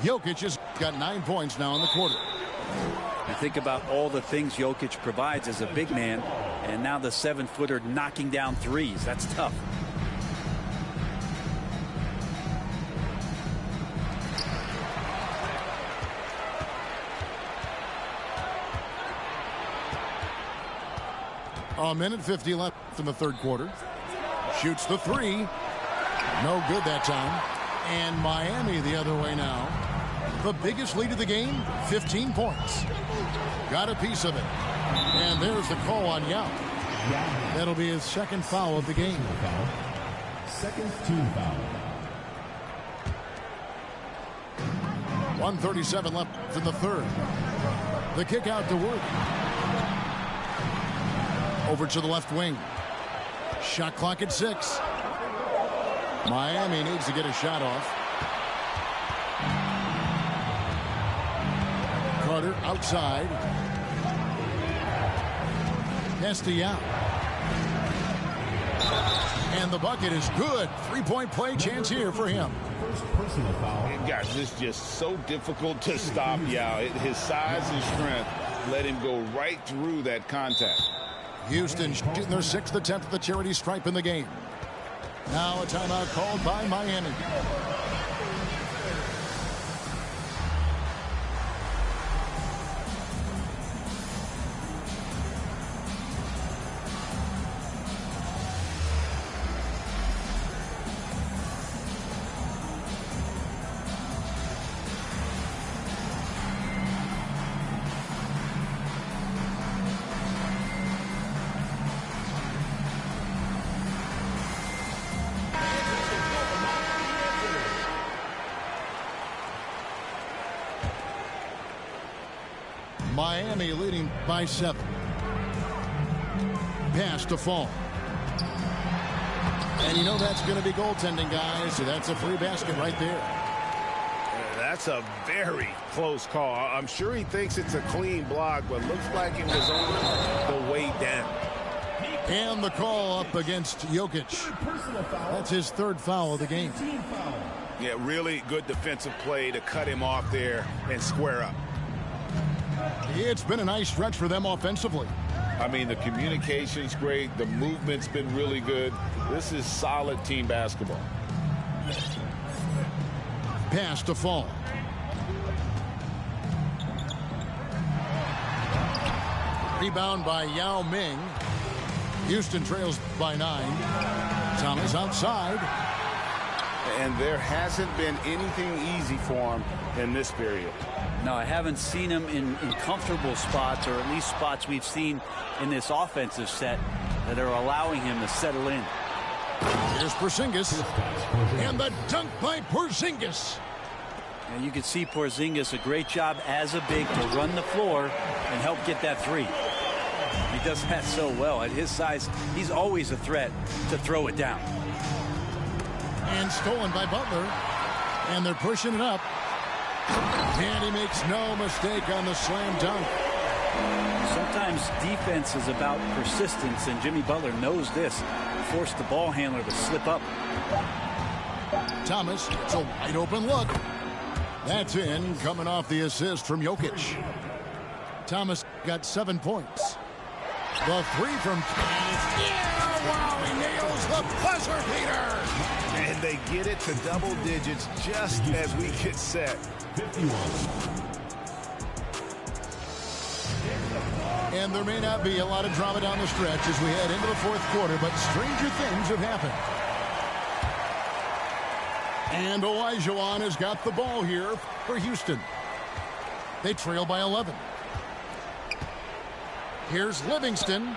Jokic has got 9 points now in the quarter. You think about all the things Jokic provides as a big man, and now the 7-footer knocking down threes. That's tough. A minute 50 left in the third quarter. Shoots the three. No good that time. And Miami the other way now. The biggest lead of the game, 15 points. Got a piece of it. And there's the call on Yao. That'll be his second foul of the game. Second team foul. 1:37 left in the third. The kick out to work. Over to the left wing. Shot clock at 6. Miami needs to get a shot off. Carter outside. Pass to Yao. And the bucket is good. 3-point play chance here for him. First personal foul. And guys, this is just so difficult to stop Yao. His size and strength let him go right through that contact. Houston shooting their 6th attempt at the charity stripe in the game. Now a timeout called by Miami. Miami leading by 7. Pass to Fall. And you know that's going to be goaltending, guys. So that's a free basket right there. That's a very close call. I'm sure he thinks it's a clean block, but looks like it was on the way down. And the call up against Jokic. That's his 3rd foul of the game. Yeah, really good defensive play to cut him off there and square up. It's been a nice stretch for them offensively. I mean, the communication's great. The movement's been really good. This is solid team basketball. Pass to Fall. Rebound by Yao Ming. Houston trails by 9. Thomas outside. And there hasn't been anything easy for him in this period. No, I haven't seen him in comfortable spots, or at least spots we've seen in this offensive set that are allowing him to settle in. Here's Porzingis. And the dunk by Porzingis. And you can see Porzingis, a great job as a big to run the floor and help get that 3. He does that so well. At his size, he's always a threat to throw it down. And stolen by Butler. And they're pushing it up. And he makes no mistake on the slam dunk. Sometimes defense is about persistence, and Jimmy Butler knows this. Forced the ball handler to slip up. Thomas, it's a wide open look. That's in, coming off the assist from Jokic. Thomas got 7 points. The 3 from yeah, wow, he nails the buzzer beater. And they get it to double digits just as we get set. 51. And there may not be a lot of drama down the stretch as we head into the 4th quarter, but stranger things have happened. And Olajuwon has got the ball here for Houston. They trail by 11. Here's Livingston.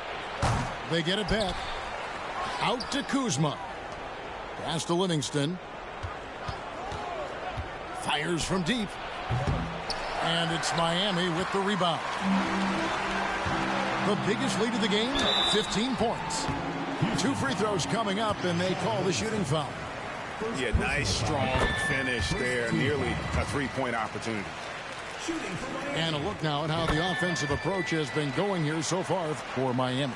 They get it back. Out to Kuzma. Pass to Livingston. Fires from deep. And it's Miami with the rebound. The biggest lead of the game, 15 points. 2 free throws coming up, and they call the shooting foul. Yeah, nice, strong finish there. Nearly a 3-point opportunity. And a look now at how the offensive approach has been going here so far for Miami.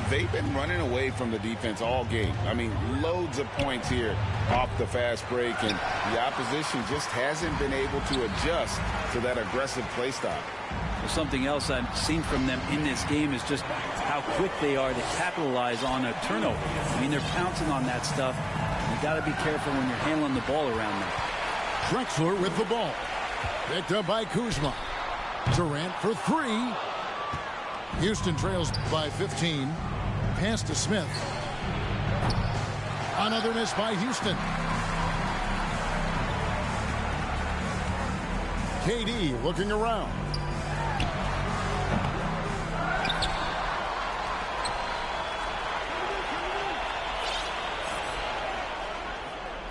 They've been running away from the defense all game. I mean, loads of points here off the fast break, and the opposition just hasn't been able to adjust to that aggressive play style. Well, something else I've seen from them in this game is just how quick they are to capitalize on a turnover. I mean, they're pouncing on that stuff. You got to be careful when you're handling the ball around them. Drexler with the ball. Picked up by Kuzma. Durant for 3. Houston trails by 15. Pass to Smith. Another miss by Houston. KD looking around.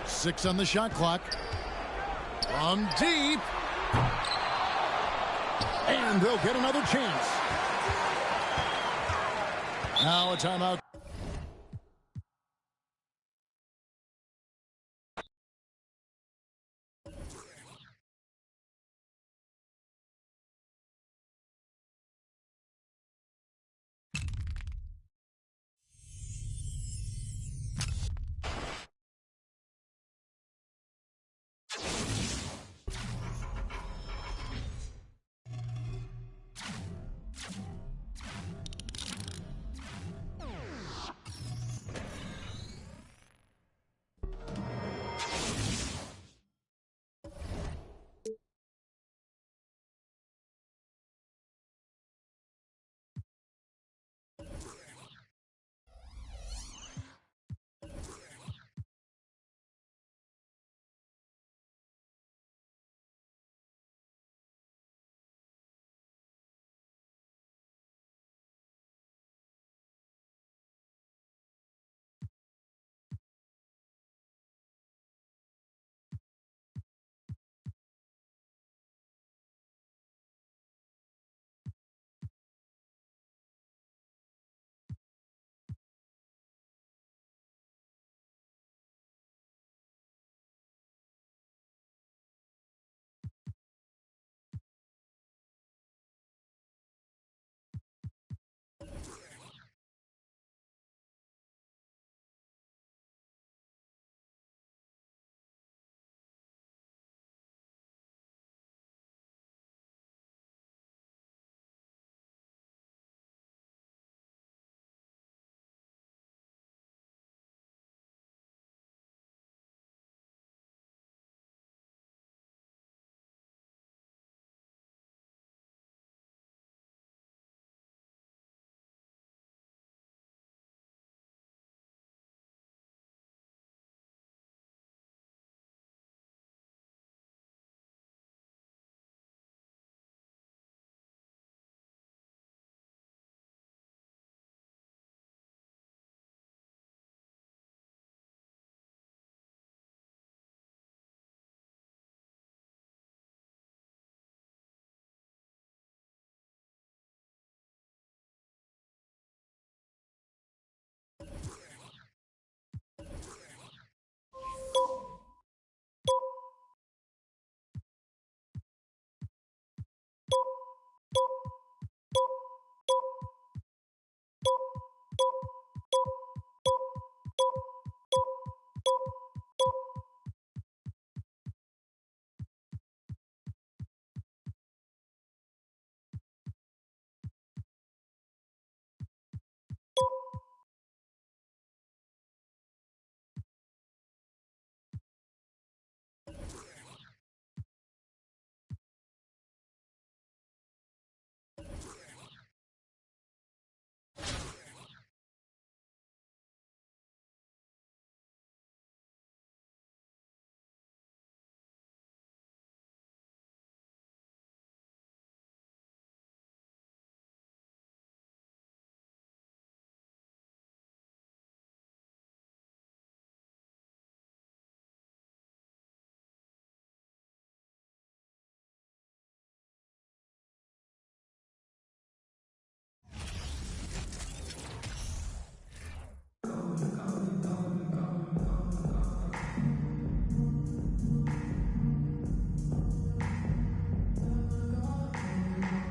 Six on the shot clock. From deep. And they'll get another chance. Now a timeout.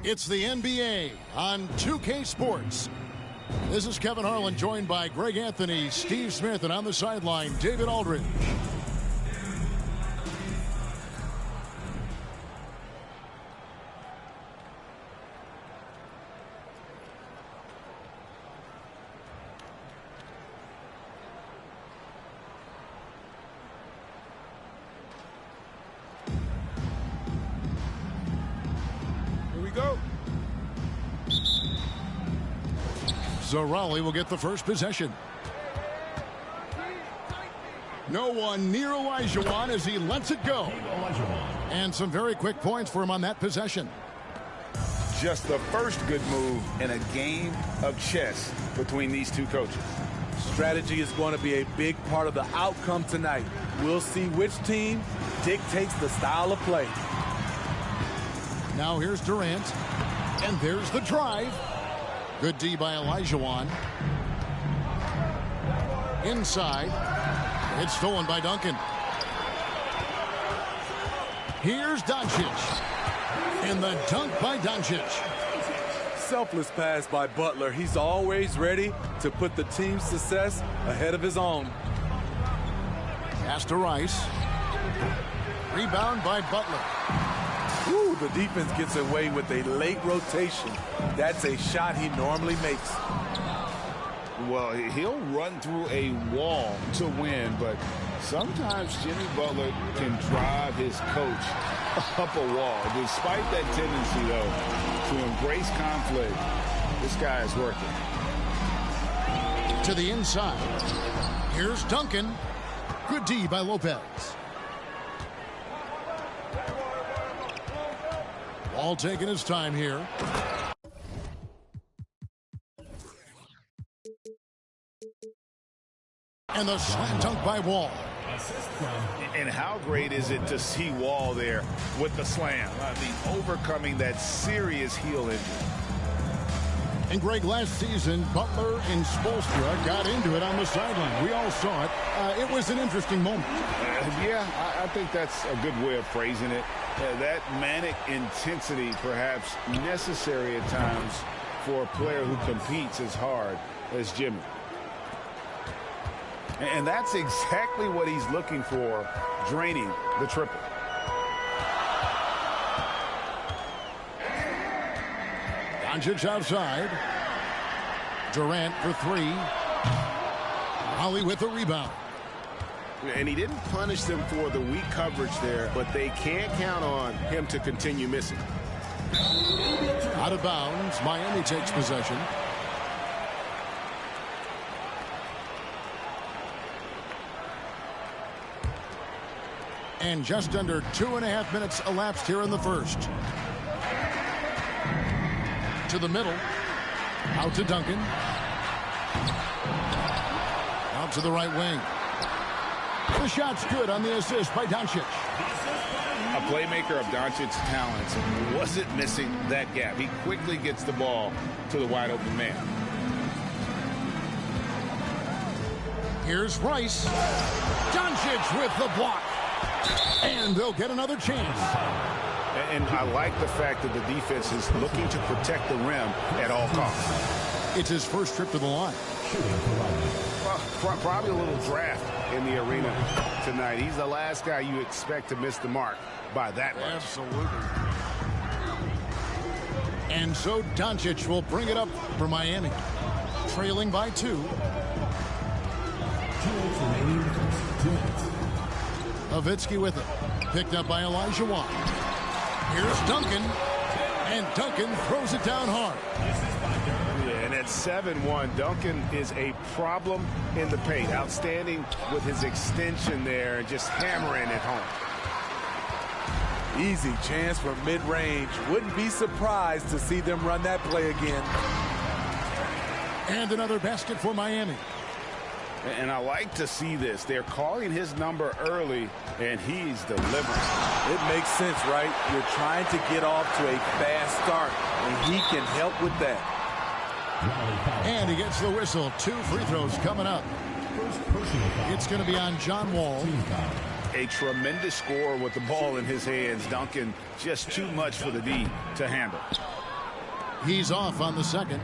It's the NBA on 2K Sports. This is Kevin Harlan, joined by Greg Anthony, Steve Smith, and on the sideline, David Aldridge. Go. So Raleigh will get the first possession. No one near Olajuwon as he lets it go. And some very quick points for him on that possession. Just the first good move in a game of chess between these two coaches. Strategy is going to be a big part of the outcome tonight. We'll see which team dictates the style of play. Now here's Durant, and there's the drive. Good D by Olajuwon. Inside. It's stolen by Duncan. Here's Doncic. And the dunk by Doncic. Selfless pass by Butler. He's always ready to put the team's success ahead of his own. Pass to Rice. Rebound by Butler. Ooh, the defense gets away with a late rotation. That's a shot he normally makes. Well, he'll run through a wall to win, but sometimes Jimmy Butler can drive his coach up a wall. Despite that tendency, though, to embrace conflict, this guy is working. To the inside. Here's Duncan. Good D by Lopez. All taking his time here. And the slam dunk by Wall. And how great is it to see Wall there with the slam? I mean, overcoming that serious heel injury. And Greg, last season, Butler and Spoelstra got into it on the sideline. We all saw it. It was an interesting moment. Yeah, I think that's a good way of phrasing it. That manic intensity perhaps necessary at times for a player who competes as hard as Jimmy. And that's exactly what he's looking for, draining the triple. Doncic outside. Durant for three. Raleigh with the rebound. And he didn't punish them for the weak coverage there, but they can't count on him to continue missing. Out of bounds. Miami takes possession. And just under 2.5 minutes elapsed here in the first. To the middle. Out to Duncan. Out to the right wing. The shot's good on the assist by Doncic. A playmaker of Doncic's talents wasn't missing that gap. He quickly gets the ball to the wide open man. Here's Rice. Doncic with the block. And they'll get another chance. And I like the fact that the defense is looking to protect the rim at all costs. It's his first trip to the line. Well, probably a little draft in the arena tonight. He's the last guy you expect to miss the mark by that much. Absolutely. And so Doncic will bring it up for Miami. Trailing by 2. Nowitzki with it. Picked up by Olajuwon. Here's Duncan. And Duncan throws it down hard. Yeah, and at 7-1, Duncan is a problem in the paint. Outstanding with his extension there and just hammering it home. Easy chance for mid-range. Wouldn't be surprised to see them run that play again. And another basket for Miami. And I like to see this. They're calling his number early, and he's delivering. It makes sense, right? You're trying to get off to a fast start, and he can help with that. And he gets the whistle. 2 free throws coming up. It's going to be on John Wall. A tremendous scorer with the ball in his hands. Duncan just too much for the D to handle. He's off on the second.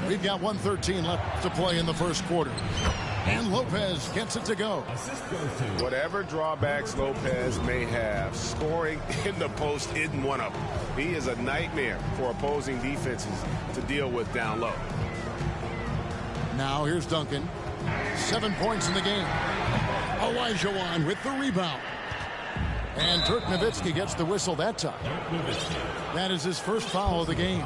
We've got 1:13 left to play in the first quarter. And Lopez gets it to go. Whatever drawbacks Lopez may have, scoring in the post isn't one of them. He is a nightmare for opposing defenses to deal with down low. Now here's Duncan. 7 points in the game. Olajuwon with the rebound. And Dirk Nowitzki gets the whistle that time. That is his first foul of the game.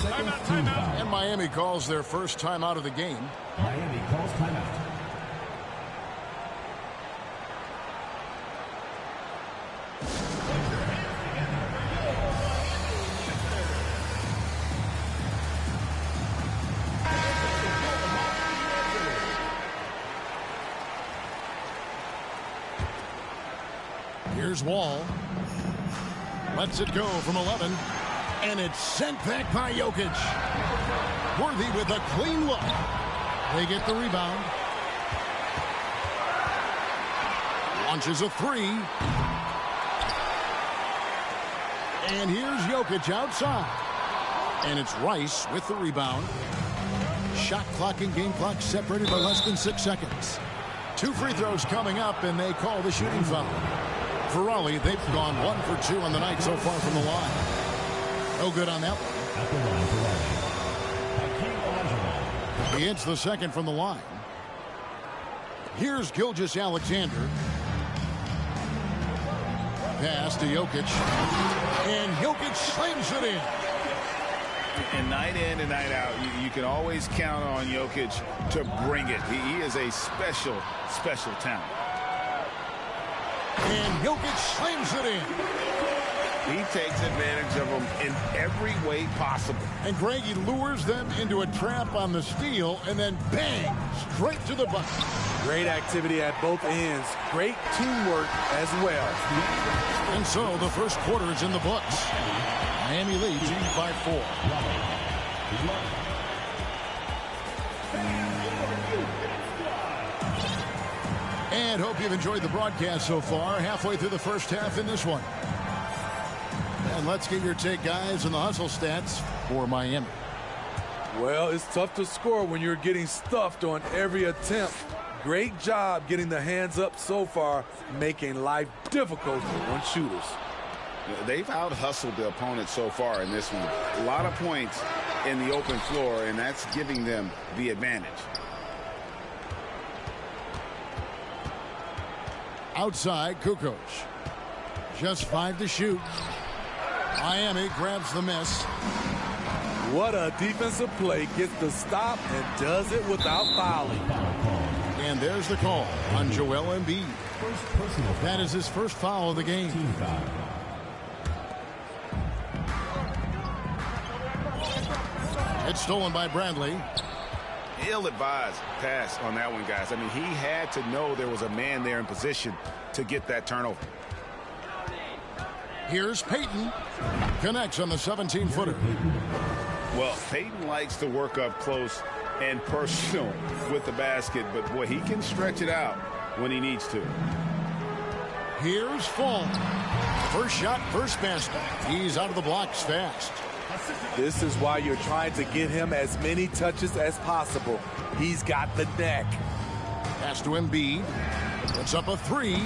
And Miami calls their first timeout of the game. Miami calls timeout. Here's Wall. Lets it go from 11. And it's sent back by Jokic. Worthy with a clean look. They get the rebound. Launches a three. And here's Jokic outside. And it's Rice with the rebound. Shot clock and game clock separated by less than 6 seconds. 2 free throws coming up, and they call the shooting foul. For Raleigh, they've gone 1 for 2 on the night so far from the line. No good on that one. At the line for Raleigh, He hits the second from the line. Here's Gilgeous-Alexander. Pass to Jokic. And Jokic slams it in. And night in and night out, you can always count on Jokic to bring it. He is a special, special talent. And Jokic slams it in. He takes advantage of them in every way possible. And Greg, he lures them into a trap on the steal, and then bang, straight to the bucket. Great activity at both ends. Great teamwork as well. And so the first quarter is in the books. Miami leads by 4. And hope you've enjoyed the broadcast so far. Halfway through the first half in this one. And let's get your take, guys, on the hustle stats for Miami. Well, it's tough to score when you're getting stuffed on every attempt. Great job getting the hands up so far, making life difficult on shooters. They've out-hustled the opponent so far in this one. A lot of points in the open floor, and that's giving them the advantage. Outside, Kukoc. Just 5 to shoot. Miami grabs the miss. What a defensive play. Gets the stop and does it without fouling. And there's the call on Joel Embiid. That is his first foul of the game. It's stolen by Bradley. Ill-advised pass on that one, guys. I mean, he had to know there was a man there in position to get that turnover. Here's Payton. Connects on the 17-footer. Well, Payton likes to work up close and personal with the basket, but boy, he can stretch it out when he needs to. Here's Fall. First shot, first basket. He's out of the blocks fast. This is why you're trying to get him as many touches as possible. He's got the neck. Pass to Embiid. Puts up a 3.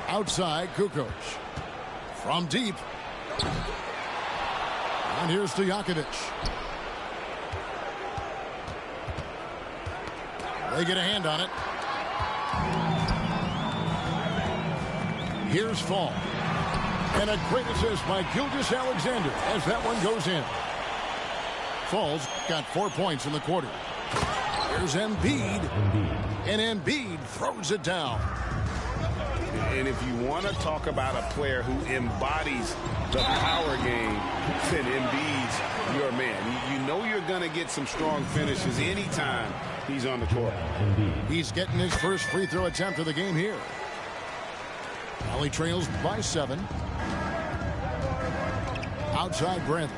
Outside, Kukoc. From deep. And here's to Jokic. They get a hand on it. Here's Fall. And a great assist by Gilgeous-Alexander as that one goes in. Fall's got 4 points in the quarter. Here's Embiid. And Embiid throws it down. And if you want to talk about a player who embodies the power game, then Embiid's your man. You know you're going to get some strong finishes anytime he's on the court. He's getting his first free throw attempt of the game here. Raleigh trails by 7. Outside Bradley.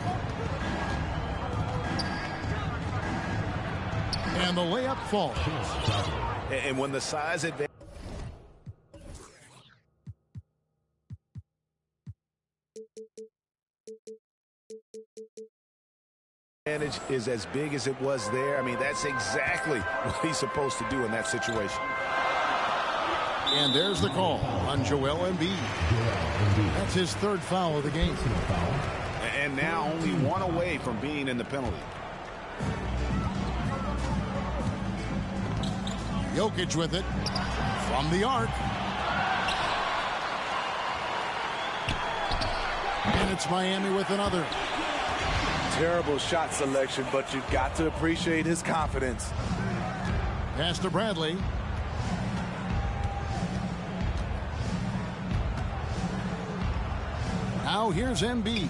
And the layup falls. And when the size advantage Advantage is as big as it was there. I mean, that's exactly what he's supposed to do in that situation. And there's the call on Joel Embiid. That's his third foul of the game. And now only one away from being in the penalty. Jokic with it from the arc. And it's Miami with another. Terrible shot selection, but you've got to appreciate his confidence. Pass to Bradley. Now here's Embiid.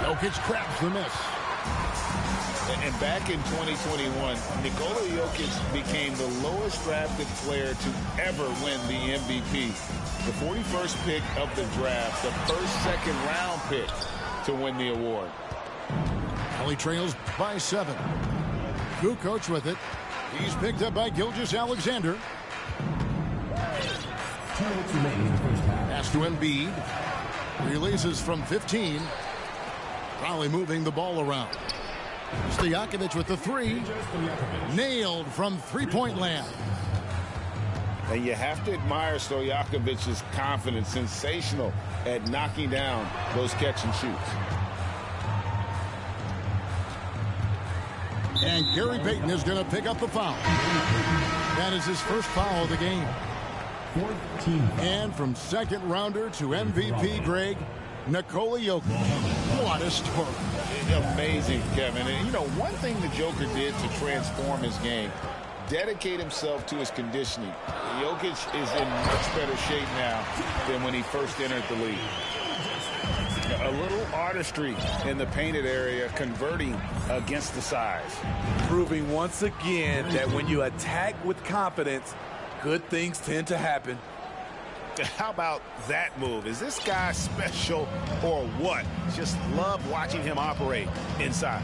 Jokic grabs the miss. And back in 2021, Nikola Jokic became the lowest drafted player to ever win the MVP. The 41st pick of the draft, the first second-round pick to win the award. Kelly trails by 7. Kukoc with it. He's picked up by Gilgeous-Alexander. Pass to Embiid. Releases from 15. Probably moving the ball around. Stojakovic with the 3. Nailed from three-point land. And you have to admire Stojakovic's confidence. Sensational at knocking down those catch and shoots. And Gary Payton is going to pick up the foul. That is his first foul of the game. 14. And from second rounder to MVP, Greg, Nikola Jokic. What a story. Amazing, Kevin. And, you know, one thing the Joker did to transform his game, dedicate himself to his conditioning. Jokic is in much better shape now than when he first entered the league. A little artistry in the painted area, converting against the size. Proving once again that when you attack with confidence, good things tend to happen. How about that move? Is this guy special or what? Just love watching him operate inside.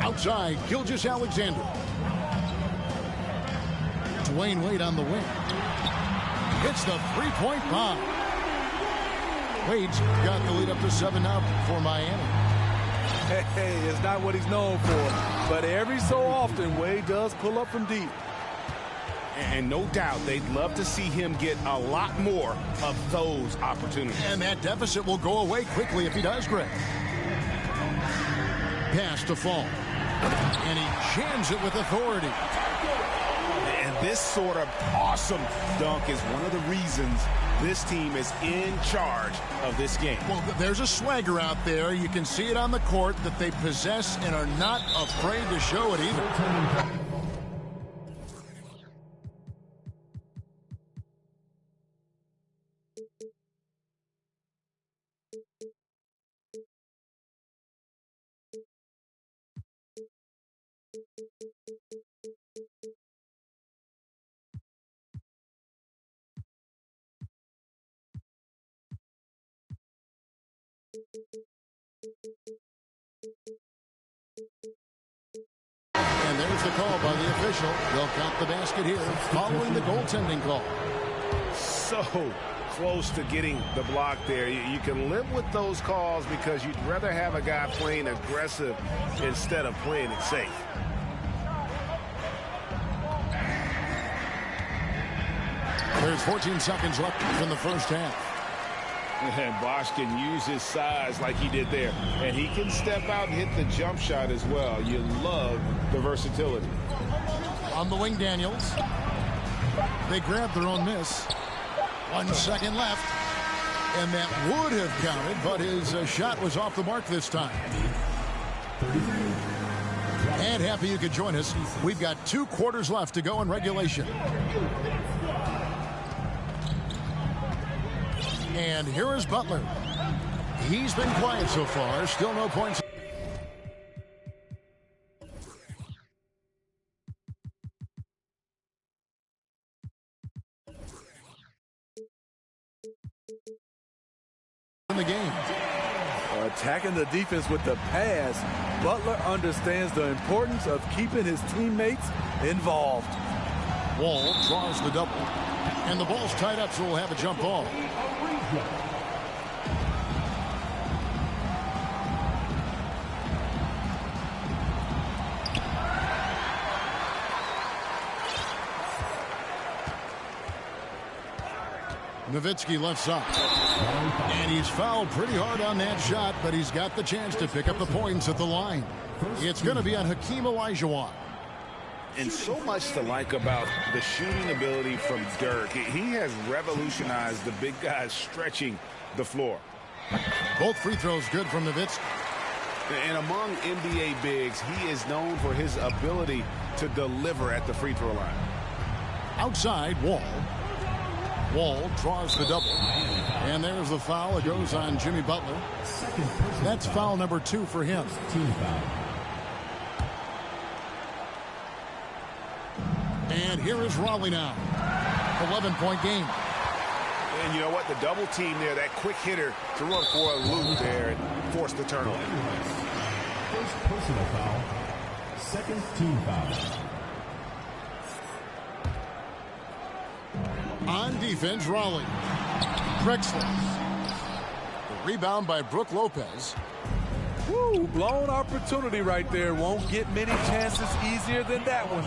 Outside, Gilgeous-Alexander. Dwayne Wade on the wing. Hits the three-point bomb. Wade's got the lead up to 7 now for Miami. Hey, it's not what he's known for, but every so often, Wade does pull up from deep. And no doubt they'd love to see him get a lot more of those opportunities. And that deficit will go away quickly if he does, Greg. Pass to Fall. And he jams it with authority. And this sort of awesome dunk is one of the reasons this team is in charge of this game. Well, there's a swagger out there. You can see it on the court that they possess and are not afraid to show it either. And there's the call by the official. They'll count the basket here following the goaltending call. So close to getting the block there. You can live with those calls because you'd rather have a guy playing aggressive instead of playing it safe. There's 14 seconds left in the first half. And Bosch can use his size like he did there. And he can step out and hit the jump shot as well. You love the versatility. On the wing, Daniels. They grabbed their own miss. 1 second left. And that would have counted, but his shot was off the mark this time. And happy you could join us. We've got 2 quarters left to go in regulation. And here is Butler. He's been quiet so far. Still no points. In the game. Attacking the defense with the pass, Butler understands the importance of keeping his teammates involved. Wall draws the double. And the ball's tied up, so we'll have a jump ball. Nowitzki left side. And he's fouled pretty hard on that shot, but he's got the chance to pick up the points at the line. It's going to be on Hakeem Olajuwon. And so much to like about the shooting ability from Dirk. He has revolutionized the big guys stretching the floor. Both free throws good from Nowitzki. And among NBA bigs, he is known for his ability to deliver at the free throw line. Outside, Wall. Wall draws the double. And there's the foul. It goes on Jimmy Butler. That's foul number 2 for him. And here is Raleigh now. 11-point game. And you know what? The double team there, that quick hitter threw up for a loop there and forced the turnover. First personal foul. Second team foul. On defense, Raleigh. Drexler. The rebound by Brook Lopez. Woo, blown opportunity right there. Won't get many chances easier than that one.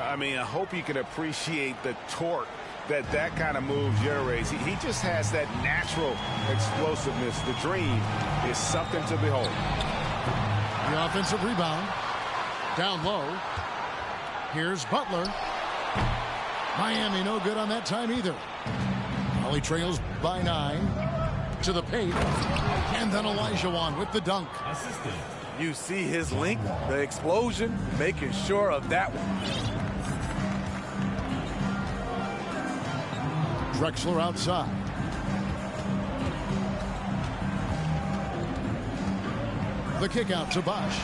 I mean, I hope you can appreciate the torque that kind of move generates. He just has that natural explosiveness. The dream is something to behold. The offensive rebound. Down low. Here's Butler. Miami no good on that time either. Raleigh trails by 9 to the paint. And then Olajuwon with the dunk. You see his length, the explosion, making sure of that one. Drexler outside. The kick out to Bosch.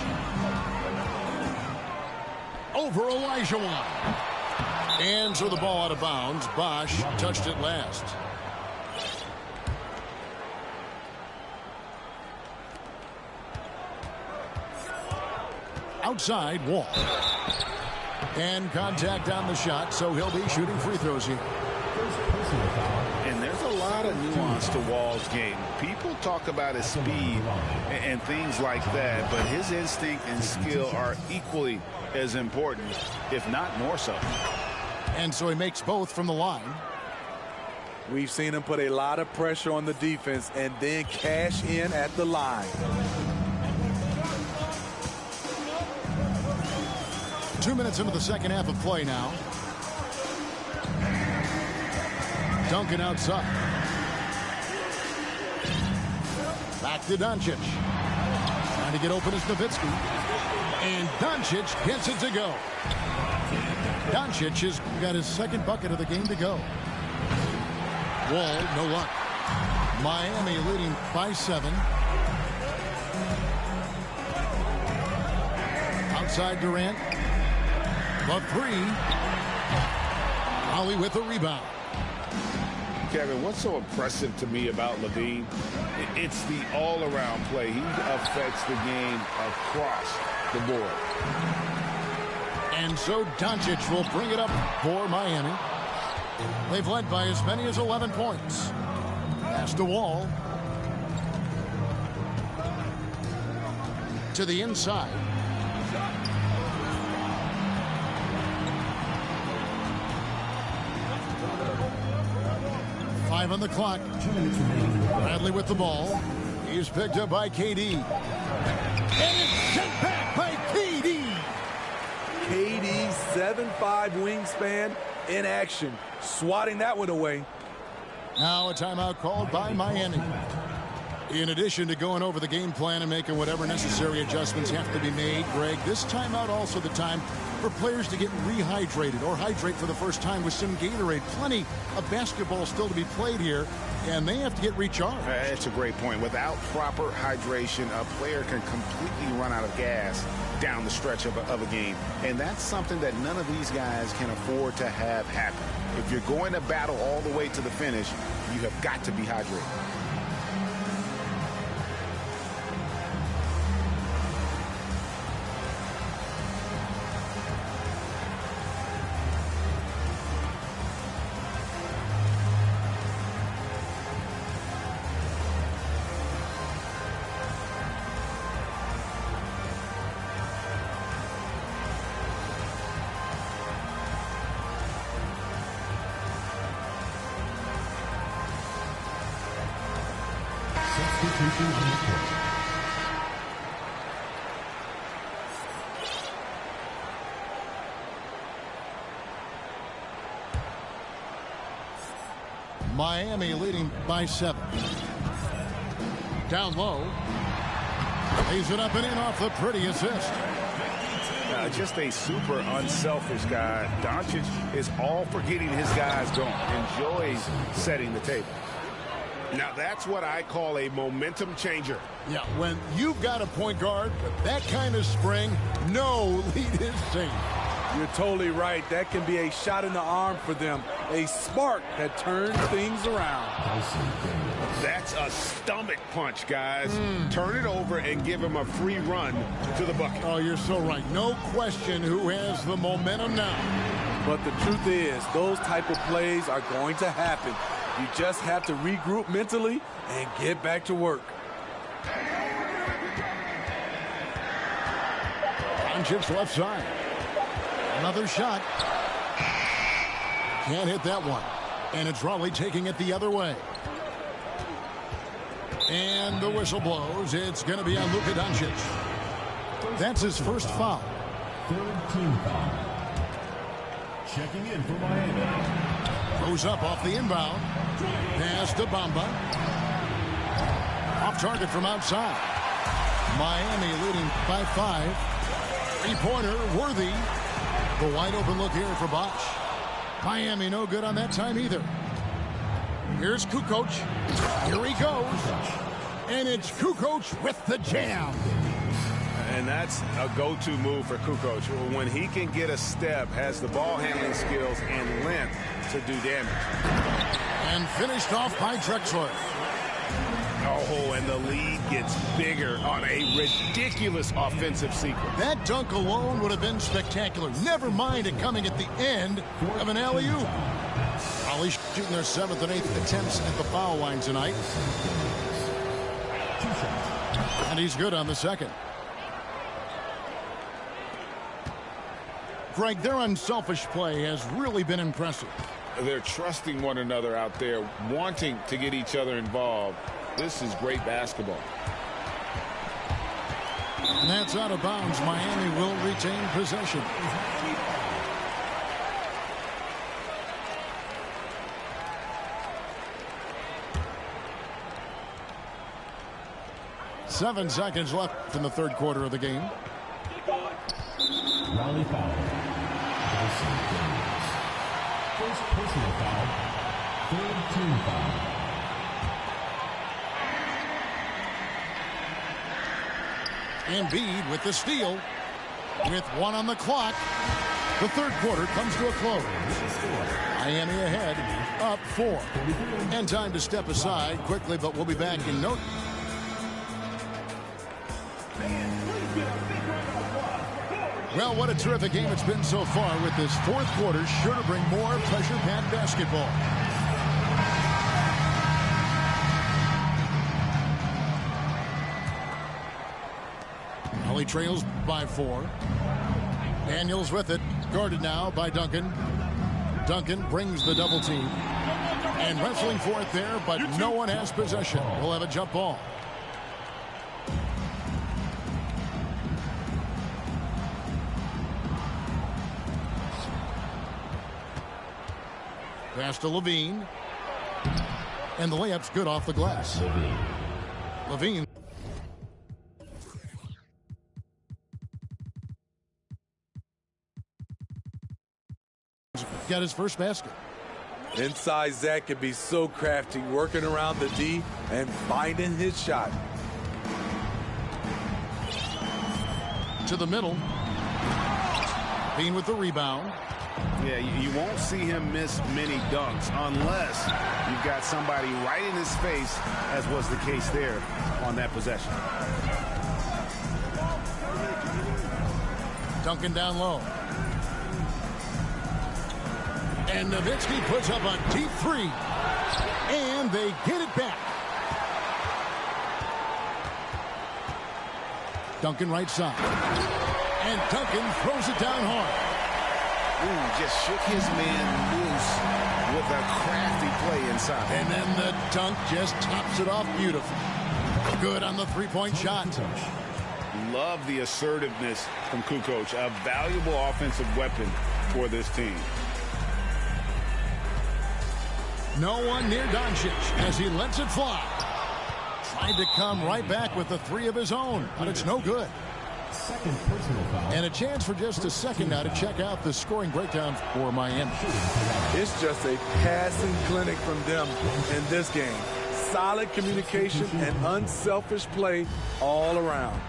Over Olajuwon. And so the ball out of bounds. Bosch touched it last. Outside, Wall. And contact on the shot, so he'll be shooting free throws here. And there's a lot of nuance to Wall's game. People talk about his speed and things like that, but his instinct and skill are equally as important, if not more so. And so he makes both from the line. We've seen him put a lot of pressure on the defense and then cash in at the line. 2 minutes into the second half of play now. Duncan outside. Back to Doncic. Trying to get open is Nowitzki. And Doncic gets it to go. Doncic has got his second bucket of the game to go. Wall, no luck. Miami leading by 7. Outside Durant. The 3. Raleigh with the rebound. Kevin, what's so impressive to me about Levine? It's the all-around play. He affects the game across the board. And so Doncic will bring it up for Miami. They've led by as many as 11 points. Pass to Wall. To the inside. Five on the clock. Bradley with the ball. He's picked up by KD. And it's sent back by KD. KD, 7'5" wingspan in action. Swatting that one away. Now a timeout called by Miami. In addition to going over the game plan and making whatever necessary adjustments have to be made, Greg, this timeout also the time for players to get rehydrated or hydrate for the first time with some Gatorade. Plenty of basketball still to be played here, and they have to get recharged. That's a great point. Without proper hydration, a player can completely run out of gas down the stretch of a game. And that's something that none of these guys can afford to have happen. If you're going to battle all the way to the finish, you have got to be hydrated. Substitution on the court. Miami leading by 7. Down low. Lays it up and in off the pretty assist. Just a super unselfish guy. Doncic is all for getting his guys going. Enjoys setting the table. Now that's what I call a momentum changer. Yeah, when you've got a point guard with that kind of spring, no lead is safe. You're totally right. That can be a shot in the arm for them. A spark that turns things around. That's a stomach punch, guys. Turn it over and give him a free run to the bucket. Oh, you're so right. No question who has the momentum now. But the truth is, those type of plays are going to happen. You just have to regroup mentally and get back to work. Doncic's left side. Another shot. Can't hit that one. And it's Raleigh taking it the other way. And the whistle blows. It's going to be on Luka Doncic. That's his first foul. Third team foul. Checking in for Miami. Goes up off the inbound. Pass to Bamba. Off target from outside. Miami leading by 5. Three-pointer worthy. The wide open look here for Bosch. Miami no good on that time either. Here's Kukoc. Here he goes. And it's Kukoc with the jam. And that's a go-to move for Kukoc. When he can get a step, has the ball handling skills and length to do damage. And finished off by Drexler. Oh, and the lead gets bigger on a ridiculous offensive sequence. That dunk alone would have been spectacular. Never mind it coming at the end of an alley-oop. Raleigh shooting their 7th and 8th attempts at the foul line tonight. And he's good on the second. Greg, their unselfish play has really been impressive. They're trusting one another out there, wanting to get each other involved. This is great basketball. And that's out of bounds. Miami will retain possession. Seven seconds left in the third quarter of the game. Raleigh foul. First personal foul. Third team foul. Embiid with the steal. With 1 on the clock. The third quarter comes to a close. Miami ahead, up 4. And time to step aside quickly, but we'll be back in no. Well, what a terrific game it's been so far, with this fourth quarter sure to bring more pressure-packed basketball. Raleigh trails by 4. Daniels with it, guarded now by Duncan. Duncan brings the double team. And wrestling for it there, but no one has possession. We'll have a jump ball. Pass to Levine. And the layup's good off the glass. Levine. Got his first basket. Inside, Zach can be so crafty, working around the D and finding his shot. To the middle. Bean with the rebound. Yeah, you won't see him miss many dunks unless you've got somebody right in his face, as was the case there on that possession. Duncan down low. And Nowitzki puts up a deep 3. And they get it back. Duncan right side. And Duncan throws it down hard. Ooh, just shook his man loose with a crafty play inside. And then the dunk just tops it off beautifully. Good on the three-point shot. Love the assertiveness from Kukoc, a valuable offensive weapon for this team. No one near Doncic as he lets it fly. Tried to come right back with the three of his own, but it's no good. Second personal foul. And a chance for just a second now to check out the scoring breakdown for Miami. It's just a passing clinic from them in this game. Solid communication and unselfish play all around.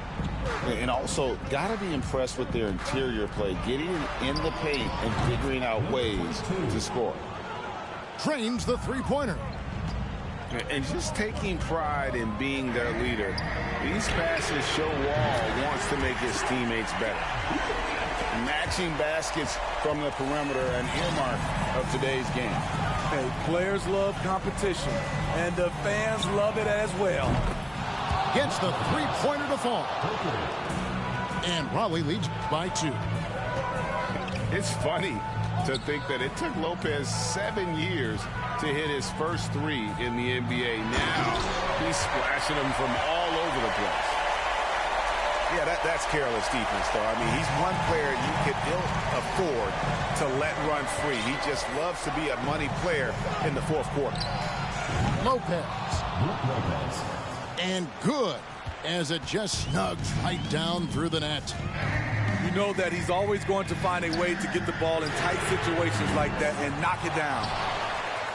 And also, got to be impressed with their interior play, getting in the paint and figuring out ways to score. Trains the three-pointer. And just taking pride in being their leader. These passes show Wall wants to make his teammates better. Matching baskets from the perimeter, an earmark of today's game. Hey, players love competition, and the fans love it as well. Gets the three-pointer to fall. And Raleigh leads by 2. It's funny to think that it took Lopez 7 years to hit his first 3 in the NBA. Now he's splashing them from all over the place. Yeah, that's careless defense, though. I mean, he's one player you could ill afford to let run free. He just loves to be a money player in the fourth quarter. Lopez. And good as it just snugs right down through the net. You know that he's always going to find a way to get the ball in tight situations like that and knock it down.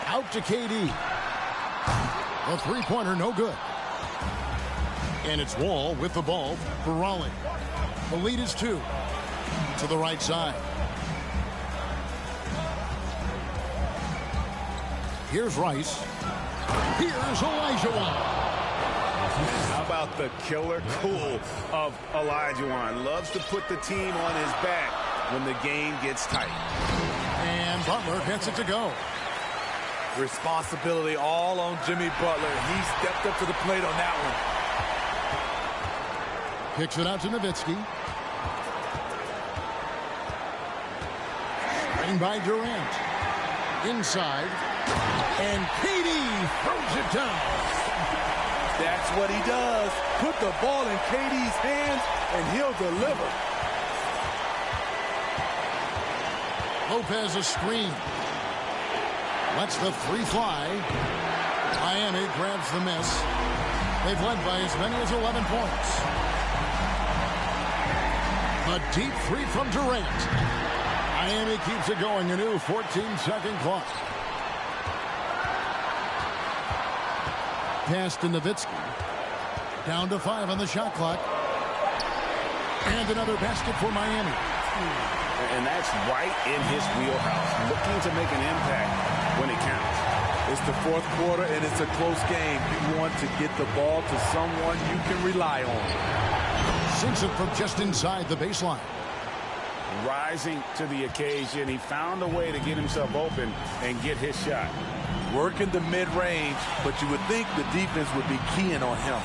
Out to KD. The three-pointer, no good. And it's Wall with the ball for Raleigh. The lead is 2. To the right side. Here's Rice. Here's Olajuwon. How about the killer cool of Olajuwon? Loves to put the team on his back when the game gets tight. And Butler gets it to go. Responsibility all on Jimmy Butler. He stepped up to the plate on that one. Kicks it out to Nowitzki. Screen by Durant. Inside. And KD throws it down. That's what he does. Put the ball in KD's hands, and he'll deliver. Lopez a screen. Lets the 3 fly. Miami grabs the miss. They've led by as many as 11 points. A deep 3 from Durant. Miami keeps it going. A new 14-second clock. Pass to Nowitzki. Down to 5 on the shot clock. And another basket for Miami. And that's right in his wheelhouse. Looking to make an impact when it counts. It's the fourth quarter, and it's a close game. You want to get the ball to someone you can rely on. Sinks it from just inside the baseline. Rising to the occasion. He found a way to get himself open and get his shot. Working the mid-range, but you would think the defense would be keying on him.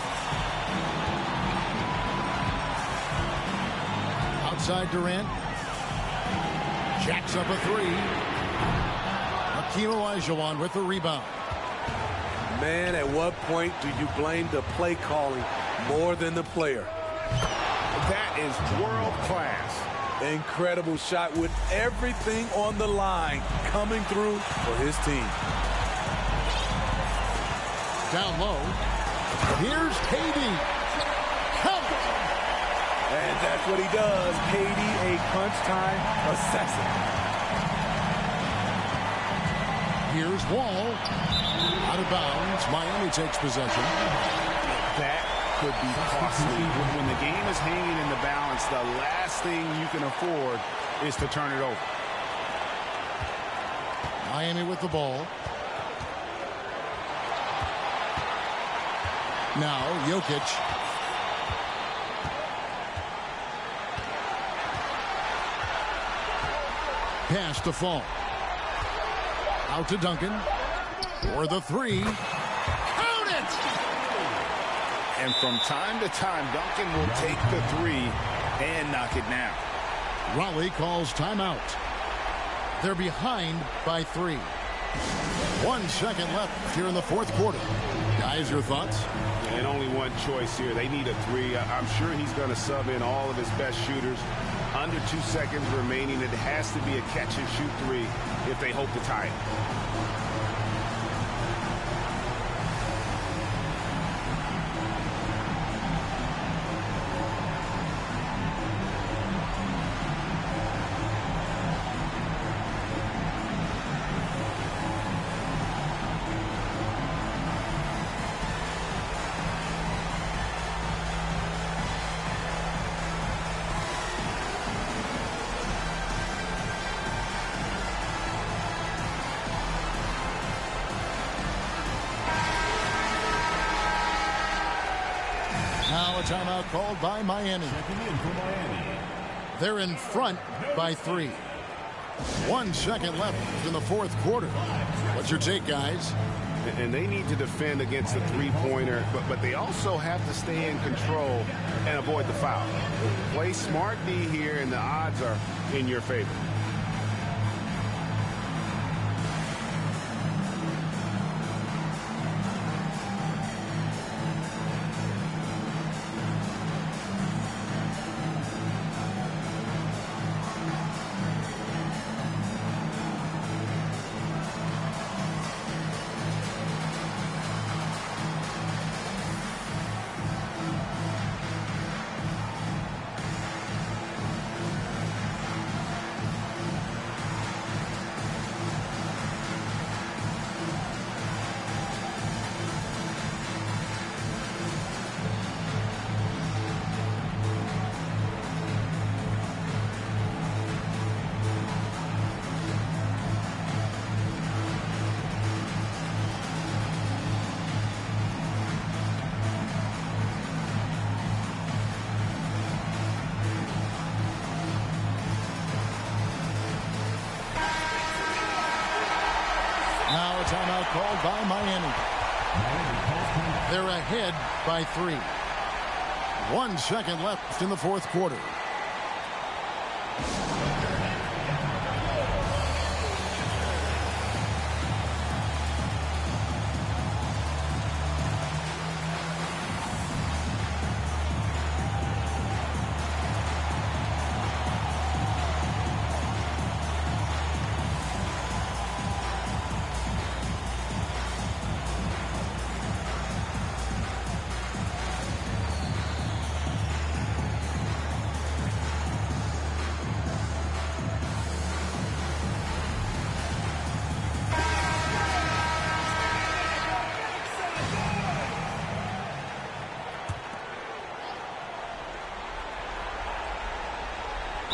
Outside Durant. Jacks up a 3. Hakeem Olajuwon with the rebound. Man, at what point do you blame the play calling more than the player? That is world class. Incredible shot with everything on the line coming through for his team. Down low. Here's KD. Count. And that's what he does. KD, a crunch time assassin. Here's Wall. Out of bounds. Miami takes possession. That could be costly. When the game is hanging in the balance, the last thing you can afford is to turn it over. Miami with the ball. Now, Jokic. Pass to Fall. Out to Duncan. For the 3. Count it! And from time to time, Duncan will take the 3 and knock it down. Raleigh calls timeout. They're behind by 3. 1 second left here in the fourth quarter. Guys, your thoughts? And only one choice here. They need a three. I'm sure he's going to sub in all of his best shooters. Under 2 seconds remaining. It has to be a catch-and-shoot three if they hope to tie it. Now a timeout called by Miami. Checking in for Miami. They're in front by 3. 1 second left in the fourth quarter. What's your take, guys? And they need to defend against the three-pointer, but they also have to stay in control and avoid the foul. Play smart D here, and the odds are in your favor. Now a timeout called by Miami. They're ahead by 3. 1 second left in the fourth quarter.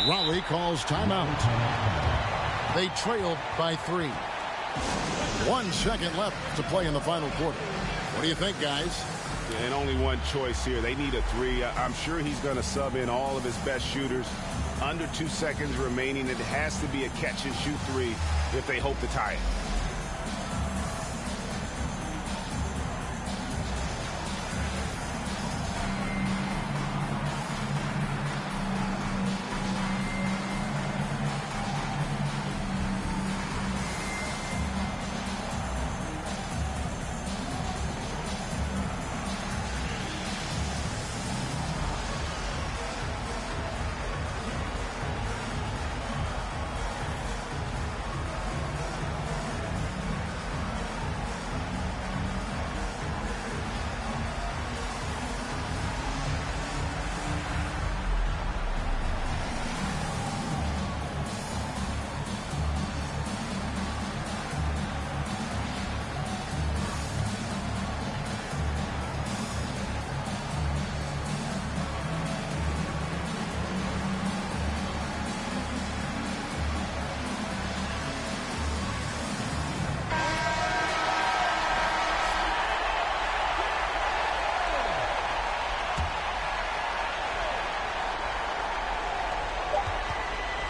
Raleigh calls timeout. They trail by 3. 1 second left to play in the final quarter. What do you think, guys? And only one choice here. They need a three. I'm sure he's going to sub in all of his best shooters. Under 2 seconds remaining. It has to be a catch-and-shoot three if they hope to tie it.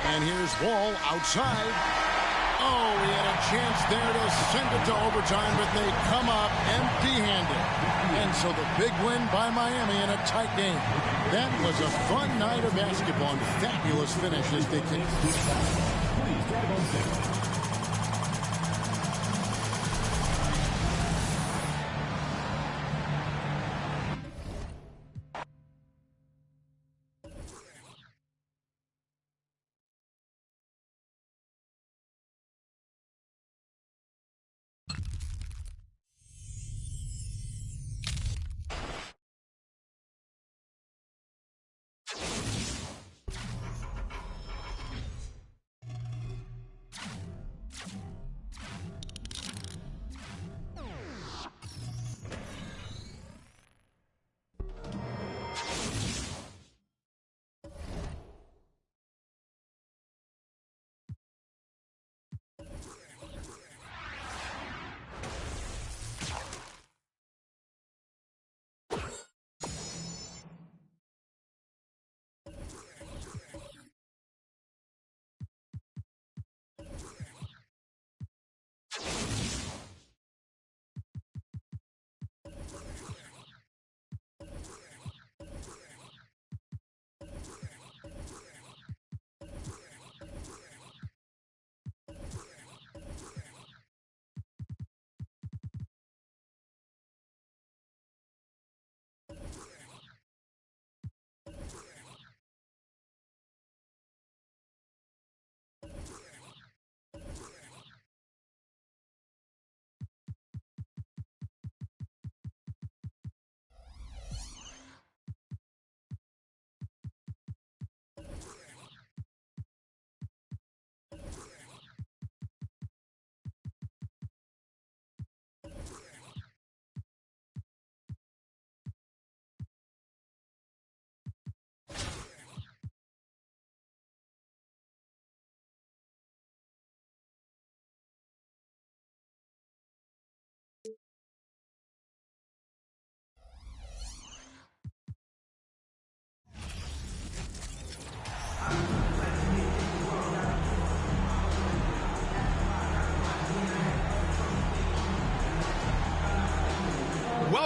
And here's Wall outside. Oh, he had a chance there to send it to overtime, but they come up empty-handed. And so the big win by Miami in a tight game. That was a fun night of basketball and fabulous finish as they continue.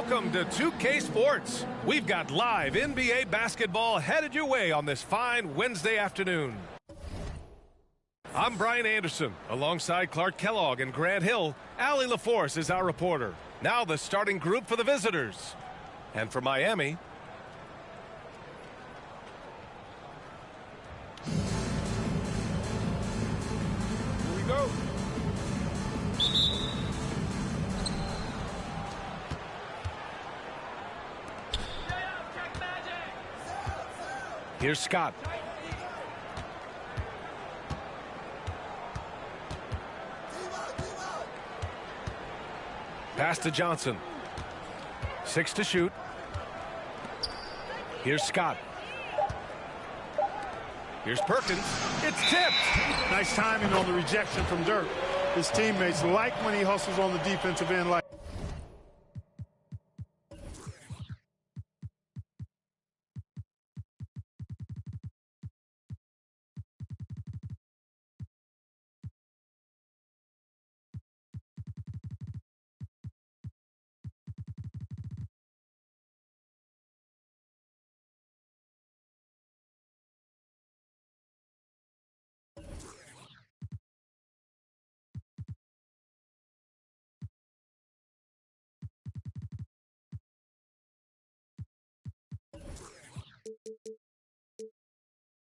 Welcome to 2K Sports. We've got live NBA basketball headed your way on this fine Wednesday afternoon. I'm Brian Anderson. Alongside Clark Kellogg and Grant Hill, Allie LaForce is our reporter. Now the starting group for the visitors. And for Miami, Here we go. here's Scott. Pass to Johnson. 6 to shoot. Here's Scott. Here's Perkins. It's tipped. Nice timing on the rejection from Dirk. His teammates like when he hustles on the defensive end like.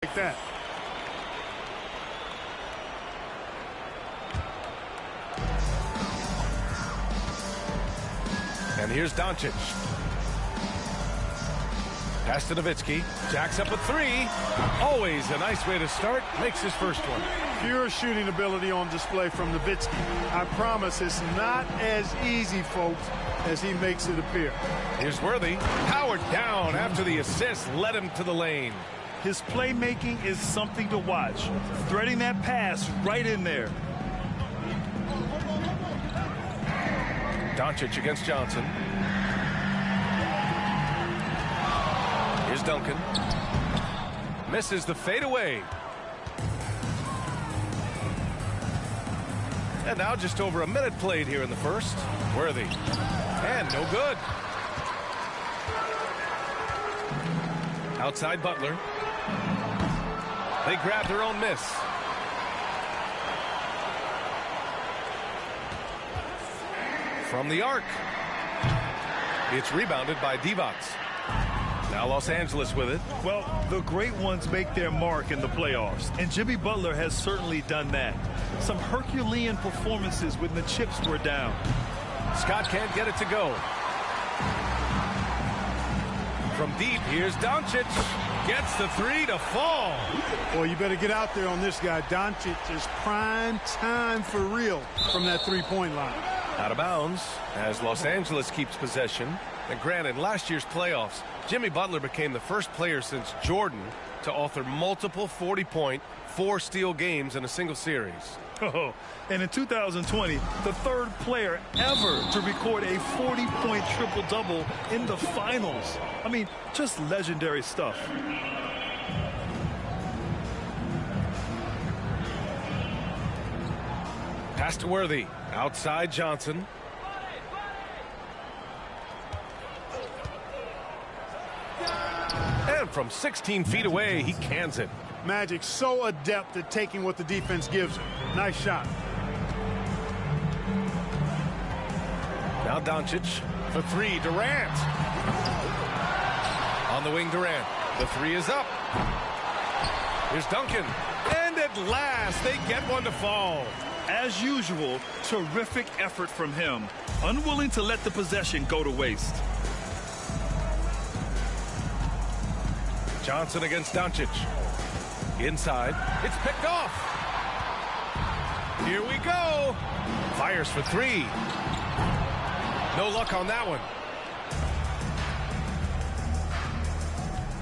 Like that. And here's Doncic. Pass to Nowitzki. Jacks up a 3. Always a nice way to start. Makes his first one. Pure shooting ability on display from Nowitzki. I promise it's not as easy, folks, as he makes it appear. Here's Worthy. Powered down after the assist led him to the lane. His playmaking is something to watch. Threading that pass right in there. Doncic against Johnson. Here's Duncan. Misses the fadeaway. And now just over a minute played here in the first. Worthy. And no good. Outside Butler. They grab their own miss. From the arc. It's rebounded by Divac. Now Los Angeles with it. Well, the great ones make their mark in the playoffs, and Jimmy Butler has certainly done that. Some Herculean performances when the chips were down. Scott can't get it to go. From deep, here's Doncic. Gets the 3 to fall. Boy, you better get out there on this guy. Doncic is prime time for real from that three-point line. Out of bounds as Los Angeles keeps possession. And granted, last year's playoffs, Jimmy Butler became the first player since Jordan to author multiple 40-point, 4-steal games in a single series. Oh, and in 2020, the third player ever to record a 40-point triple-double in the finals. I mean, just legendary stuff. Pass to Worthy. Outside Johnson. And from 16 feet away, he cans it. Magic so adept at taking what the defense gives him. Nice shot. Now Doncic for 3. Durant. On the wing, Durant. The 3 is up. Here's Duncan. And at last, they get one to fall. As usual, terrific effort from him. Unwilling to let the possession go to waste. Johnson against Doncic. Inside. It's picked off. Here we go. Fires for 3. No luck on that one.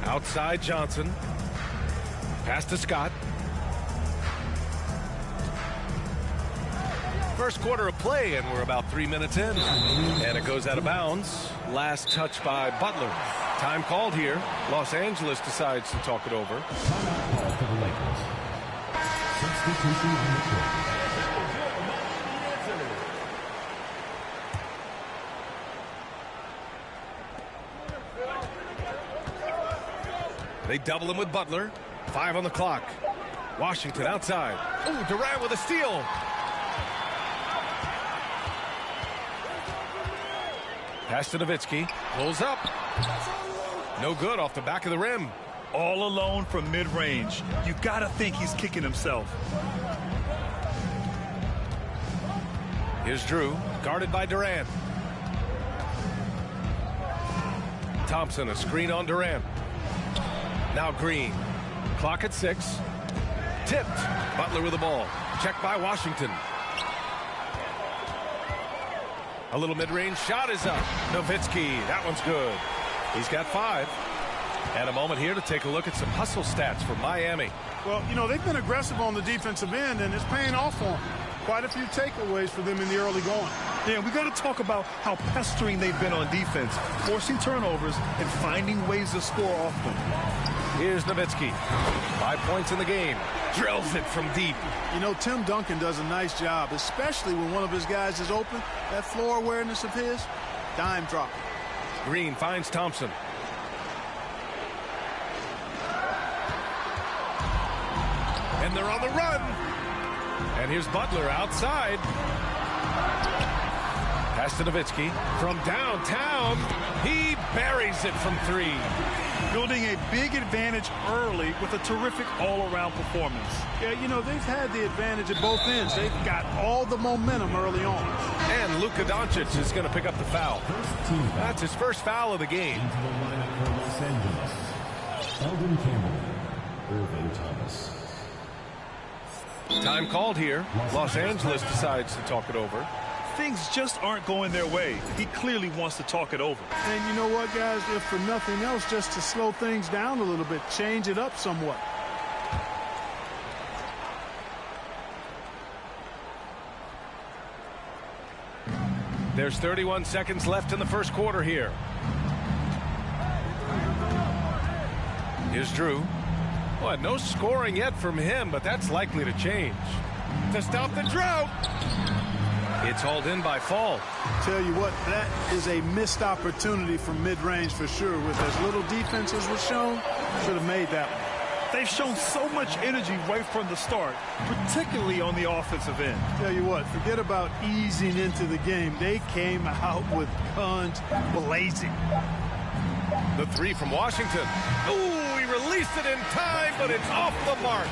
Outside Johnson. Pass to Scott. First quarter of play, and we're about 3 minutes in. And it goes out of bounds. Last touch by Butler. Time called here. Los Angeles decides to talk it over. Timeout call for the Lakers. Substitution on the court. They double him with Butler. 5 on the clock. Washington outside. Ooh, Durant with a steal. Pass to Nowitzki. Pulls up. No good off the back of the rim. All alone from mid-range. You got to think he's kicking himself. Here's Drew, guarded by Durant. Thompson, a screen on Durant. Now Green. Clock at 6. Tipped. Butler with the ball. Checked by Washington. A little mid-range shot is up. Nowitzki, that one's good. He's got 5. And a moment here to take a look at some hustle stats for Miami. Well, you know, they've been aggressive on the defensive end, and it's paying off for them. Quite a few takeaways for them in the early going. Yeah, we got to talk about how pestering they've been on defense, forcing turnovers and finding ways to score off them. Here's Nowitzki. 5 points in the game. Drills it from deep. You know, Tim Duncan does a nice job, especially when one of his guys is open. That floor awareness of his, dime drop. Green finds Thompson. And they're on the run. And here's Butler outside. Pass to Nowitzki from downtown. He buries it from 3. Building a big advantage early with a terrific all-around performance. Yeah, you know, they've had the advantage at both ends. They've got all the momentum early on. And Luka Doncic is going to pick up the foul. That's his first foul of the game. Into the lineup for Los Angeles, Eldon Campbell, Irving Thomas. Time called here. Los Angeles decides to talk it over. Things just aren't going their way. He clearly wants to talk it over. And you know what, guys? If for nothing else, just to slow things down a little bit, change it up somewhat. There's 31 seconds left in the first quarter here. Here's Drew. Well, no scoring yet from him, but that's likely to change. To stop the drought. It's hauled in by Fall. Tell you what, that is a missed opportunity from mid-range for sure. With as little defense as was shown, should have made that one. They've shown so much energy right from the start, particularly on the offensive end. Tell you what, forget about easing into the game. They came out with guns blazing. The 3 from Washington. Ooh, he released it in time, but it's off the mark.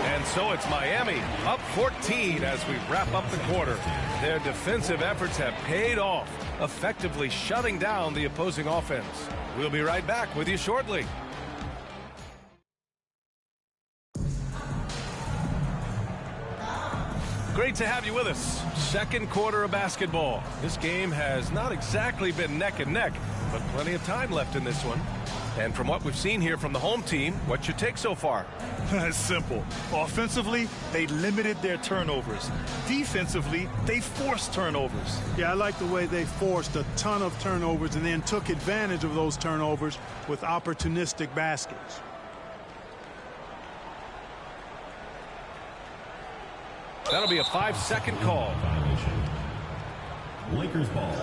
And so it's Miami up 14 as we wrap up the quarter. Their defensive efforts have paid off, effectively shutting down the opposing offense. We'll be right back with you shortly. Great to have you with us. Second quarter of basketball. This game has not exactly been neck and neck, but plenty of time left in this one. And from what we've seen here from the home team, what's your take so far? It's simple. Offensively, they limited their turnovers. Defensively, they forced turnovers. Yeah, I like the way they forced a ton of turnovers and then took advantage of those turnovers with opportunistic baskets. That'll be a 5-second call. Lakers ball.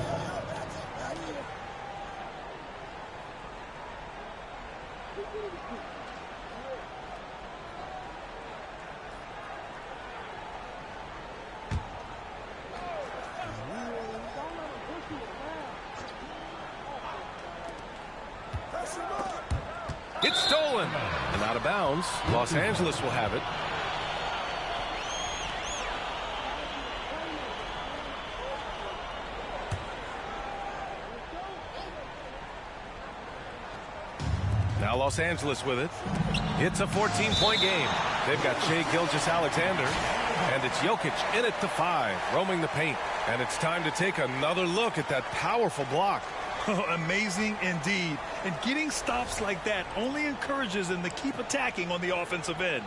It's stolen and out of bounds. Los Angeles will have it. Now Los Angeles with it. It's a 14-point game. They've got Shai Gilgeous-Alexander, and it's Jokic in it to 5, roaming the paint. And it's time to take another look at that powerful block. Amazing indeed. And getting stops like that only encourages them to keep attacking on the offensive end.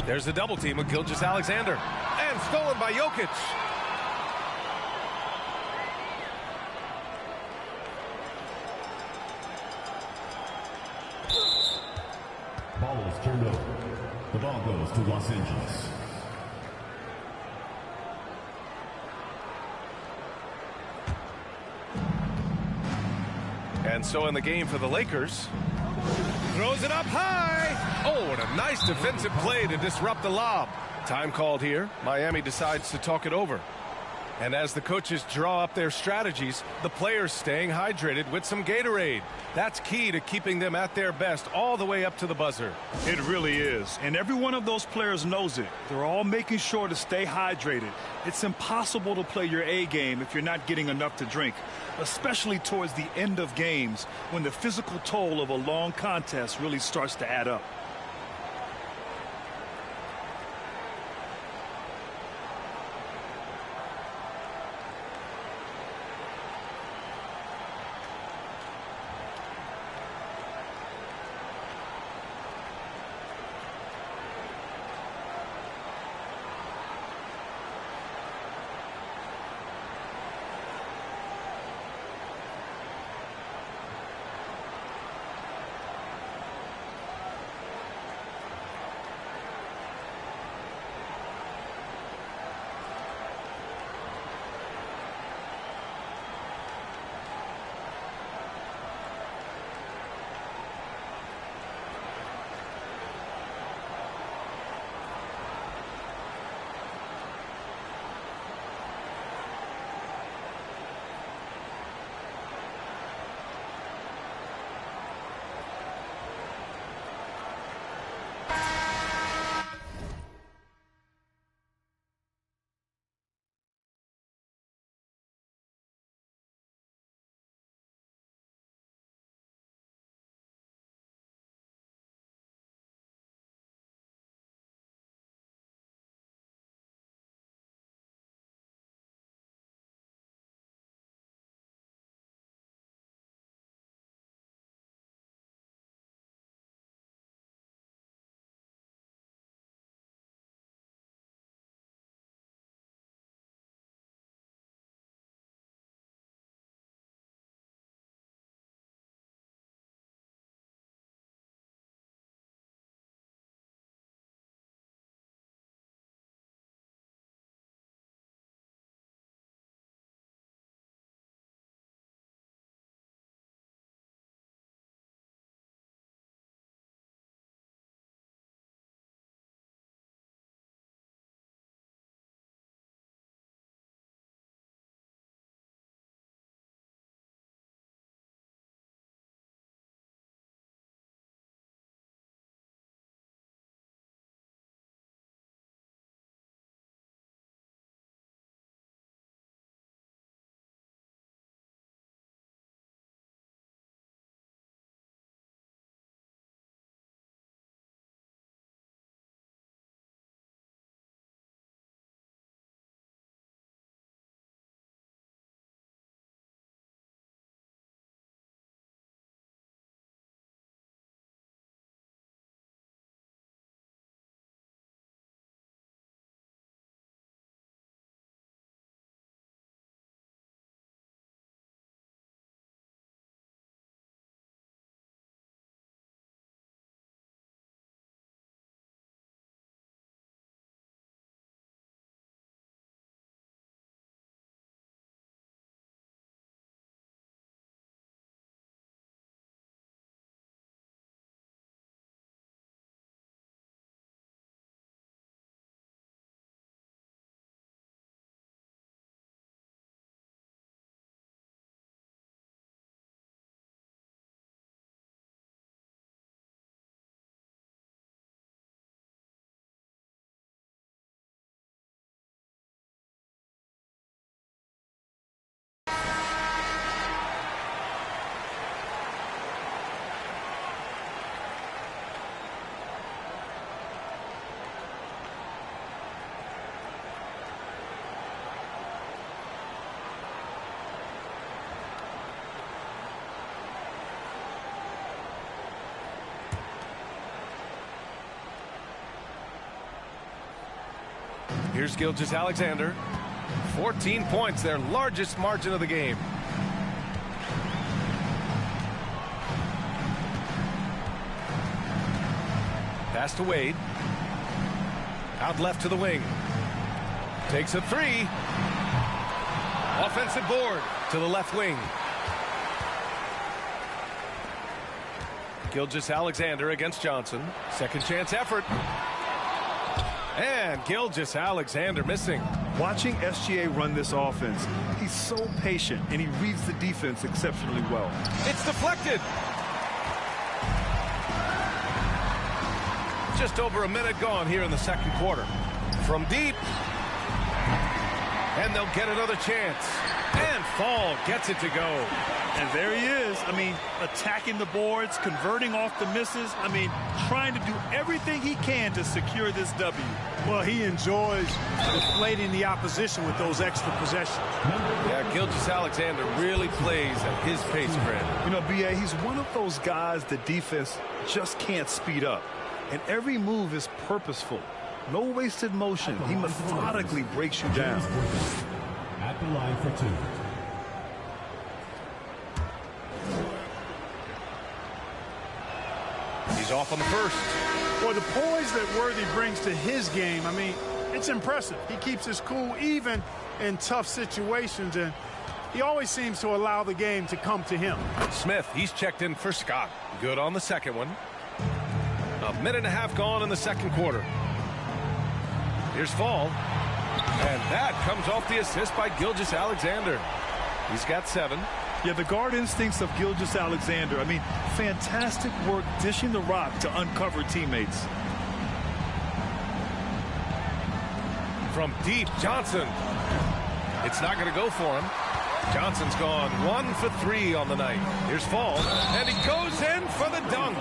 There's the double team with Gilgeous-Alexander. And stolen by Jokic. Ball is turned over. The ball goes to Los Angeles. And so in the game for the Lakers. Throws it up high. Oh, and a nice defensive play to disrupt the lob. Time called here. Miami decides to talk it over. And as the coaches draw up their strategies, the players staying hydrated with some Gatorade. That's key to keeping them at their best all the way up to the buzzer. It really is. And every one of those players knows it. They're all making sure to stay hydrated. It's impossible to play your A game if you're not getting enough to drink, especially towards the end of games when the physical toll of a long contest really starts to add up. Here's Gilgeous-Alexander. 14 points, their largest margin of the game. Pass to Wade. Out left to the wing. Takes a three. Offensive board to the left wing. Gilgeous-Alexander against Johnson. Second chance effort. And Gilgeous-Alexander missing. Watching SGA run this offense, he's so patient, and he reads the defense exceptionally well. It's deflected. Just over a minute gone here in the second quarter. From deep. And they'll get another chance. And Fall gets it to go. And there he is. I mean, attacking the boards, converting off the misses. I mean, trying to do everything he can to secure this W. Well, he enjoys deflating the opposition with those extra possessions. Yeah, Gilgeous-Alexander really plays at his pace, Brad. You know, B.A., he's one of those guys the defense just can't speed up. And every move is purposeful. No wasted motion. He methodically breaks you down. At the line for two. He's off on the first. Well, the poise that Worthy brings to his game, I mean, it's impressive. He keeps his cool even in tough situations, and he always seems to allow the game to come to him. Smith, he's checked in for Scott. Good on the second one. A minute and a half gone in the second quarter. Here's Fall. And that comes off the assist by Gilgeous-Alexander. He's got 7. Yeah, the guard instincts of Gilgeous-Alexander. I mean, fantastic work dishing the rock to uncover teammates. From deep, Johnson. It's not going to go for him. Johnson's gone 1 for 3 on the night. Here's Fall, and he goes in for the dunk.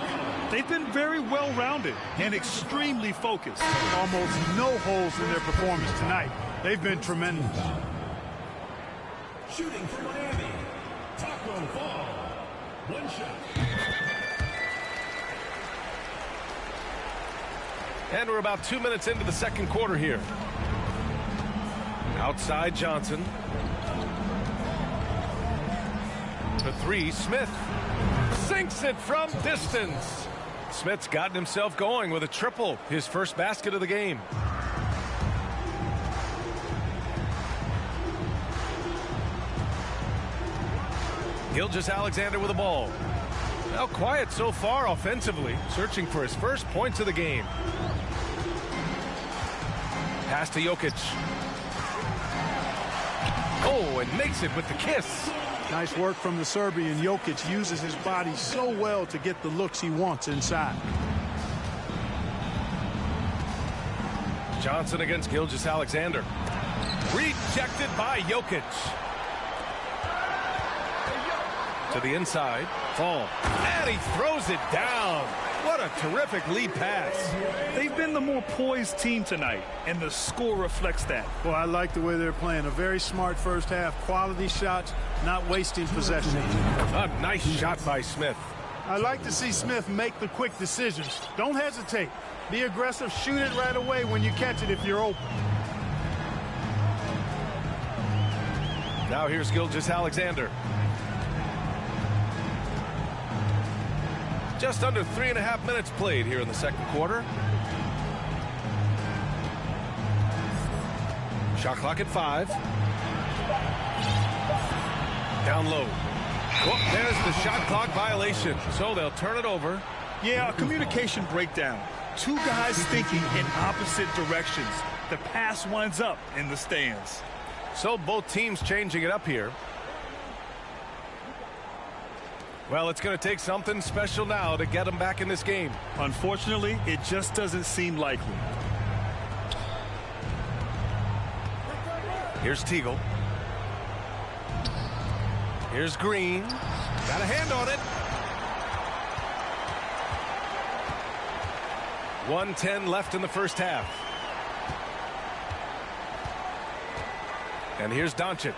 They've been very well-rounded and extremely focused. Almost no holes in their performance tonight. They've been tremendous. Shooting for Miami, Taco Fall. One shot. And we're about 2 minutes into the second quarter here. Outside Johnson. The 3, Smith. Sinks it from distance. Smith's gotten himself going with a triple. His first basket of the game. Gilgeous-Alexander with the ball. Now quiet so far offensively. Searching for his first points of the game. Pass to Jokic. Oh, and makes it with the kiss. Nice work from the Serbian. Jokic uses his body so well to get the looks he wants inside. Johnson against Gilgeous-Alexander. Rejected by Jokic. To the inside. Fall. And he throws it down. What a terrific lead pass. They've been the more poised team tonight, and the score reflects that. Well, I like the way they're playing. A very smart first half. Quality shots, not wasting possession. A nice shot by Smith. I like to see Smith make the quick decisions. Don't hesitate. Be aggressive. Shoot it right away when you catch it if you're open. Now here's Gilgeous-Alexander. Just under 3.5 minutes played here in the second quarter. Shot clock at 5. Down low. Oh, there's the shot clock violation. So they'll turn it over. Yeah, a communication breakdown. Two guys thinking in opposite directions. The pass winds up in the stands. So both teams changing it up here. Well, it's going to take something special now to get them back in this game. Unfortunately, it just doesn't seem likely. Here's Teagle. Here's Green. Got a hand on it. 1:10 left in the first half. And here's Doncic.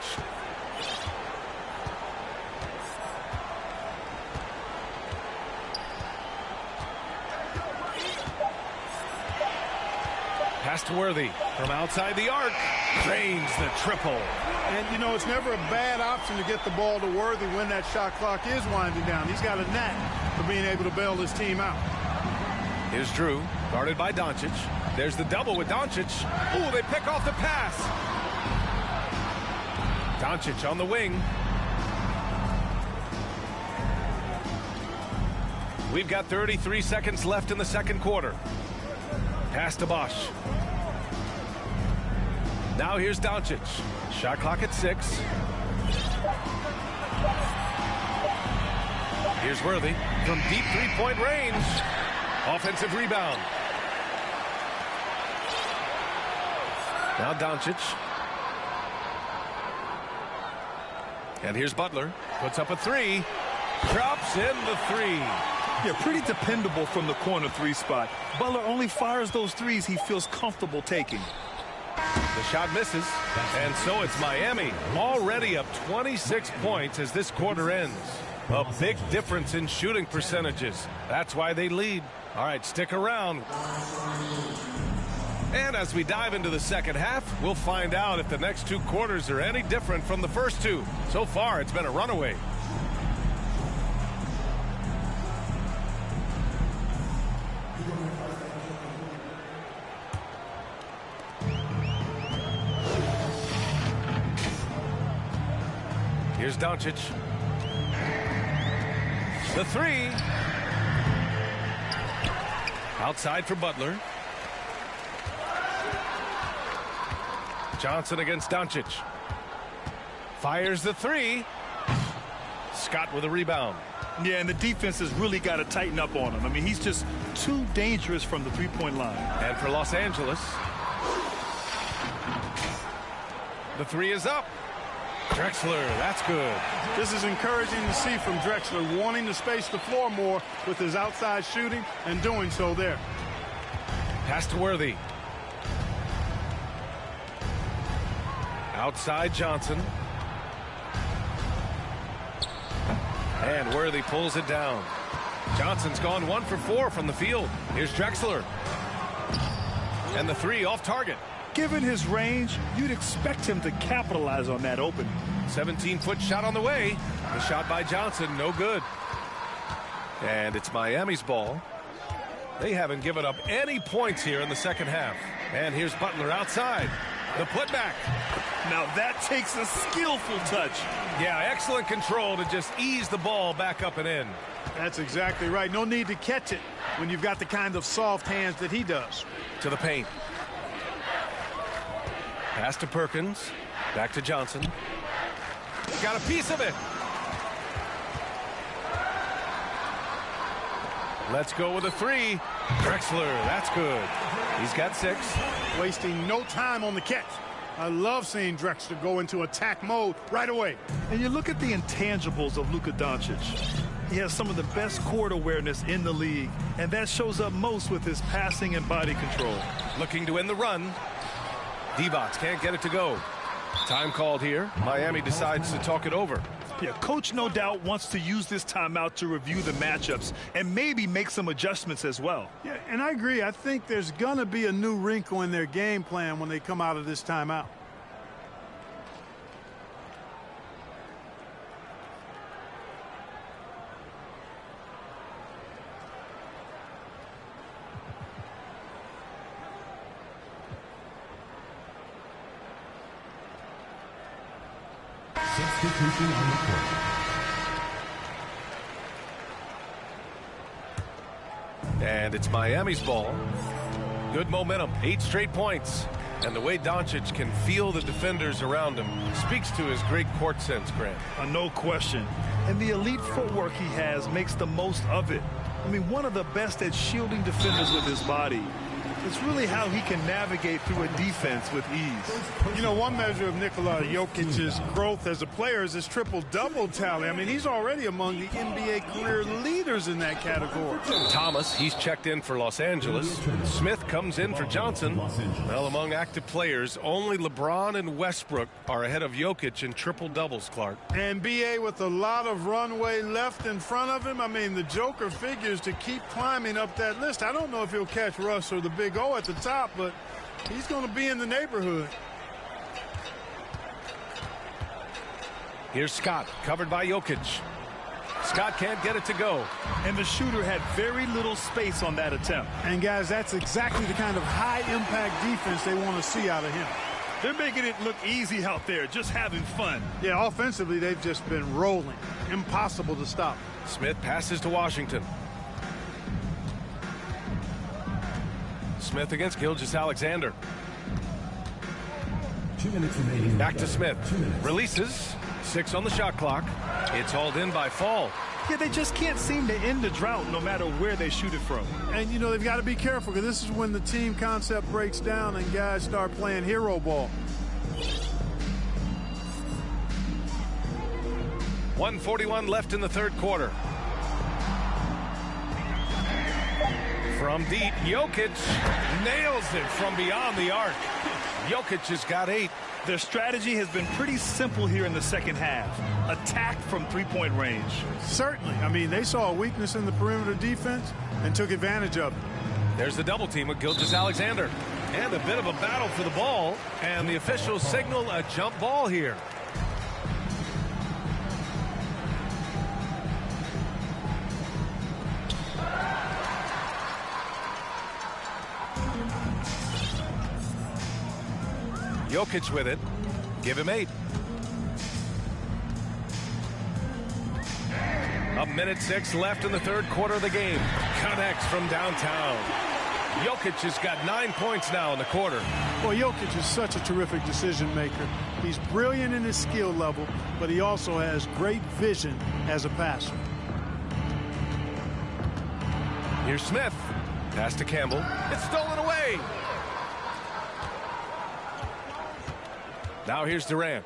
Pass to Worthy from outside the arc. Drains the triple. And, you know, it's never a bad option to get the ball to Worthy when that shot clock is winding down. He's got a knack for being able to bail his team out. Here's Drew, guarded by Doncic. There's the double with Doncic. Ooh, they pick off the pass. Doncic on the wing. We've got 33 seconds left in the second quarter. Pass to Bosch. Now here's Doncic. Shot clock at 6. Here's Worthy from deep three-point range. Offensive rebound. Now Doncic. And here's Butler. Puts up a 3. Drops in the 3. Yeah, pretty dependable from the corner 3 spot. Butler only fires those threes he feels comfortable taking. The shot misses, and so it's Miami, already up 26 points as this quarter ends. A big difference in shooting percentages. That's why they lead. All right, stick around. And as we dive into the second half, we'll find out if the next 2 quarters are any different from the first 2. So far, it's been a runaway. Here's Doncic. The 3. Outside for Butler. Johnson against Doncic. Fires the 3. Scott with a rebound. Yeah, and the defense has really got to tighten up on him. I mean, he's just too dangerous from the three-point line. And for Los Angeles, the 3 is up. Drexler, that's good. This is encouraging to see from Drexler, wanting to space the floor more with his outside shooting and doing so there. Pass to Worthy. Outside Johnson. And Worthy pulls it down. Johnson's gone 1 for 4 from the field. Here's Drexler. And the 3 off target. Given his range, you'd expect him to capitalize on that opening. 17-foot shot on the way. The shot by Johnson, no good. And it's Miami's ball. They haven't given up any points here in the second half. And here's Butler outside. The putback. Now that takes a skillful touch. Yeah, excellent control to just ease the ball back up and in. That's exactly right. No need to catch it when you've got the kind of soft hands that he does. To the paint. Pass to Perkins. Back to Johnson. Got a piece of it. Let's go with a 3. Drexler, that's good. He's got 6. Wasting no time on the catch. I love seeing Drexler go into attack mode right away. And you look at the intangibles of Luka Doncic. He has some of the best court awareness in the league, and that shows up most with his passing and body control. Looking to end the run. Divac can't get it to go. Time called here. Miami decides to talk it over. Yeah, coach no doubt wants to use this timeout to review the matchups and maybe make some adjustments as well. Yeah, and I agree. I think there's going to be a new wrinkle in their game plan when they come out of this timeout. Substitution on the court. And it's Miami's ball. Good momentum, 8 straight points. And the way Doncic can feel the defenders around him speaks to his great court sense, Grant. No question. And the elite footwork he has makes the most of it. I mean, one of the best at shielding defenders with his body. It's really how he can navigate through a defense with ease. You know, one measure of Nikola Jokic's growth as a player is his triple-double tally. I mean, he's already among the NBA career leaders in that category. Thomas, he's checked in for Los Angeles. Smith comes in for Johnson. Well, among active players, only LeBron and Westbrook are ahead of Jokic in triple-doubles, Clark. And B.A. with a lot of runway left in front of him. I mean, the Joker figures to keep climbing up that list. I don't know if he'll catch Russ or the Big O at the top, but he's going to be in the neighborhood. Here's Scott, covered by Jokic. Scott can't get it to go. And the shooter had very little space on that attempt. And, guys, that's exactly the kind of high-impact defense they want to see out of him. They're making it look easy out there, just having fun. Yeah, offensively, they've just been rolling. Impossible to stop. Smith passes to Washington. Smith against Gilgeous-Alexander. 2 minutes remaining. Back to Smith. Releases. 6 on the shot clock. It's hauled in by Fall. Yeah, they just can't seem to end the drought no matter where they shoot it from. And, you know, they've got to be careful because this is when the team concept breaks down and guys start playing hero ball. 1:41 left in the third quarter. From deep, Jokic nails it from beyond the arc. Jokic has got 8. Their strategy has been pretty simple here in the second half. Attack from three-point range. Certainly. I mean, they saw a weakness in the perimeter defense and took advantage of it. There's the double team with Gilgeous-Alexander. And a bit of a battle for the ball. And the officials signal a jump ball here. Jokic with it. Give him 8. A minute 6 left in the third quarter of the game. Connects from downtown. Jokic has got 9 points now in the quarter. Well, Jokic is such a terrific decision maker. He's brilliant in his skill level, but he also has great vision as a passer. Here's Smith. Pass to Campbell. It's stolen away. Now here's Durant.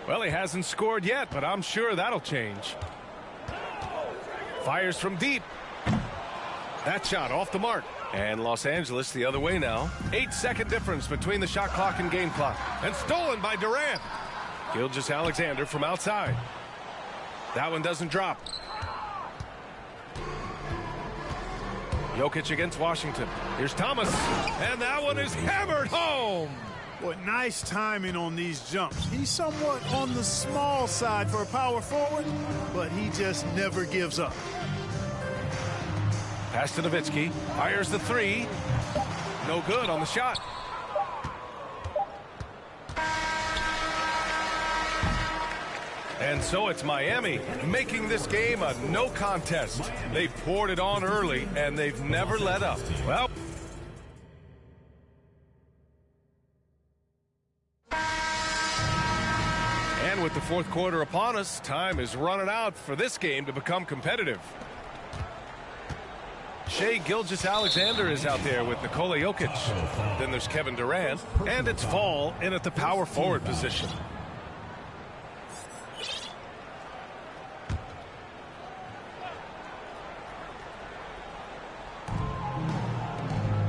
Well, he hasn't scored yet, but I'm sure that'll change. Fires from deep. That shot off the mark. And Los Angeles the other way now. 8-second difference between the shot clock and game clock. And stolen by Durant. Gilgeous-Alexander from outside. That one doesn't drop. Jokic against Washington. Here's Thomas. And that one is hammered home. Boy, nice timing on these jumps. He's somewhat on the small side for a power forward, but he just never gives up. Pass to Nowitzki. Fires the 3. No good on the shot. And so it's Miami making this game a no contest. They poured it on early, and they've never let up. Well, and with the fourth quarter upon us, time is running out for this game to become competitive. Shai Gilgeous-Alexander is out there with Nikola Jokic. Then there's Kevin Durant, and it's Fall in at the power forward position.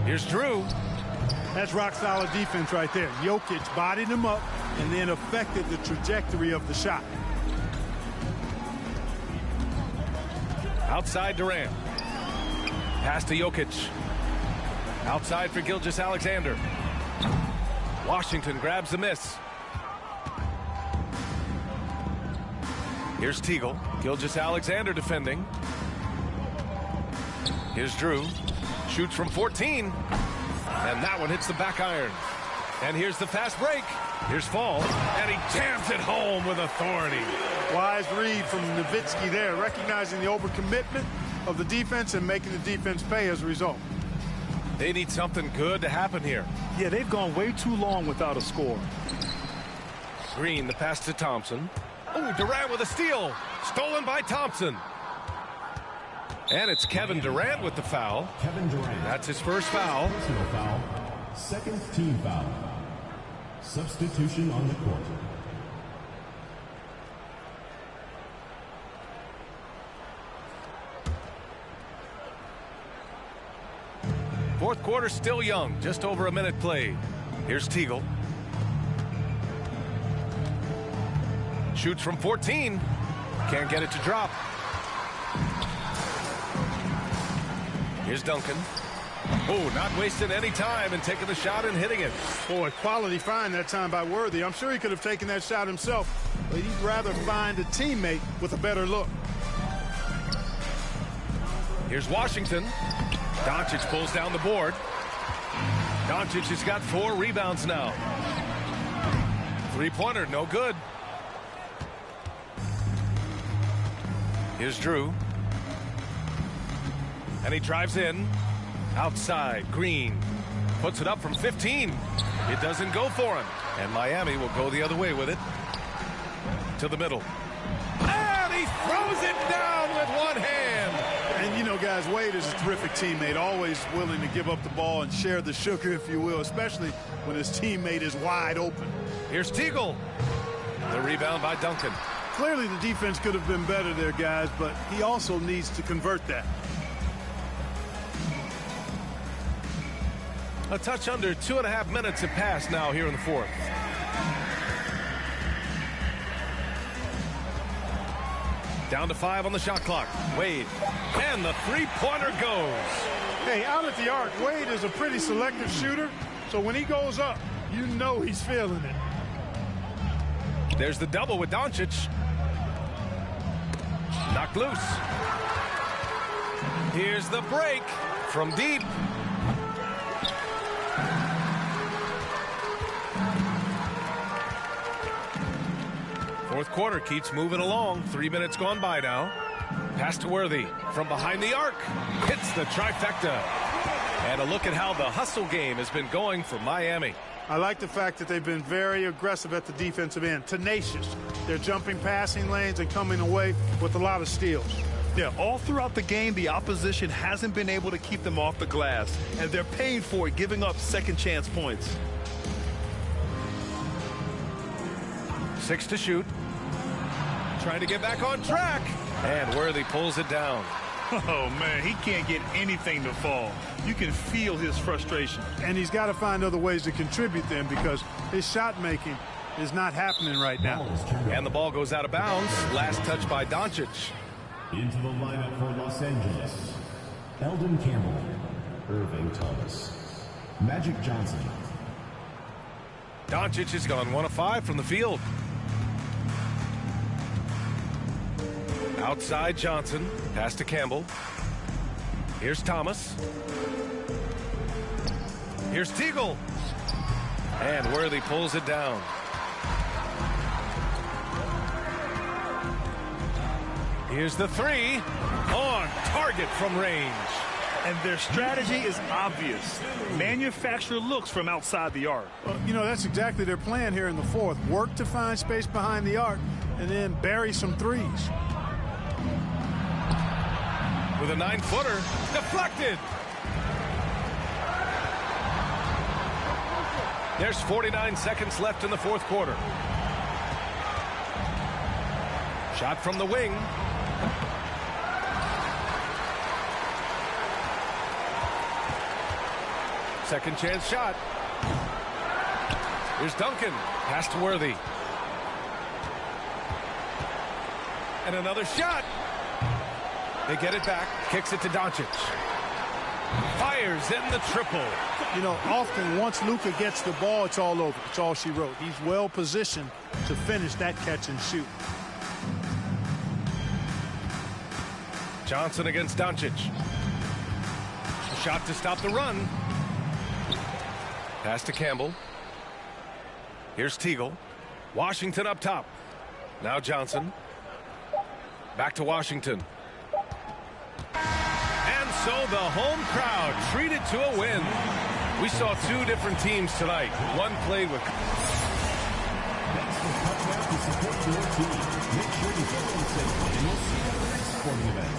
Here's Drew. That's rock-solid defense right there. Jokic bodied him up and then affected the trajectory of the shot. Outside Durant. Pass to Jokic. Outside for Gilgeous-Alexander. Washington grabs the miss. Here's Teagle. Gilgeous-Alexander defending. Here's Drew. Shoots from 14. And that one hits the back iron. And here's the fast break. Here's Fall. And he jams it home with authority. Wise read from Nowitzki there, recognizing the overcommitment of the defense and making the defense pay as a result. They need something good to happen here. Yeah, they've gone way too long without a score. Green, the pass to Thompson. Oh, Durant with a steal. Stolen by Thompson. And it's Kevin Durant with the foul. Kevin Durant. That's his first foul. Personal foul. Second team foul. Substitution on the court. Fourth quarter still young. Just over a minute played. Here's Teagle. Shoots from 14. Can't get it to drop. Here's Duncan. Oh, not wasting any time and taking the shot and hitting it. Boy, quality find that time by Worthy. I'm sure he could have taken that shot himself, but he'd rather find a teammate with a better look. Here's Washington. Doncic pulls down the board. Doncic has got 4 rebounds now. Three-pointer, no good. Here's Drew. And he drives in. Outside, Green. puts it up from 15. It doesn't go for him. And Miami will go the other way with it. To the middle. And he throws it down with one hand. And, you know, guys, Wade is a terrific teammate, always willing to give up the ball and share the sugar, if you will, especially when his teammate is wide open. Here's Teagle. The rebound by Duncan. Clearly the defense could have been better there, guys, but he also needs to convert that. A touch under 2.5 minutes have passed now here in the fourth. Down to 5 on the shot clock. Wade. And the three-pointer goes. Hey, out at the arc, Wade is a pretty selective shooter, so when he goes up, you know he's feeling it. There's the double with Doncic. Knocked loose. Here's the break from deep. Fourth quarter keeps moving along. 3 minutes gone by now. Pass to Worthy from behind the arc. Hits the trifecta. And a look at how the hustle game has been going for Miami. I like the fact that they've been very aggressive at the defensive end, tenacious. They're jumping passing lanes and coming away with a lot of steals. Yeah, all throughout the game, the opposition hasn't been able to keep them off the glass, and they're paying for it, giving up second chance points. 6 to shoot. Trying to get back on track. And Worthy pulls it down. Oh, man, he can't get anything to fall. You can feel his frustration. And he's got to find other ways to contribute then because his shot making is not happening right now. And the ball goes out of bounds. Last touch by Doncic. Into the lineup for Los Angeles, Eldon Campbell, Irving Thomas, Magic Johnson. Doncic has gone 1 of 5 from the field. Outside Johnson. Pass to Campbell. Here's Thomas. Here's Teagle. And Worthy pulls it down. Here's the 3. On target from range. And their strategy is obvious. Manufacture looks from outside the arc. You know, that's exactly their plan here in the fourth. Work to find space behind the arc and then bury some threes. With a 9-footer. Deflected. There's 49 seconds left in the fourth quarter. Shot from the wing. Second chance shot. Here's Duncan. Pass to Worthy. And another shot. They get it back. Kicks it to Doncic. Fires in the triple. You know, often once Luka gets the ball, it's all over. It's all she wrote. He's well positioned to finish that catch and shoot. Johnson against Doncic. A shot to stop the run. Pass to Campbell. Here's Teagle. Washington up top. Now Johnson. Back to Washington. And so the home crowd treated to a win. We saw 2 different teams tonight. One played with... Thanks for coming out to support your team. Make sure to go home safely, and we'll see you at the next sporting event.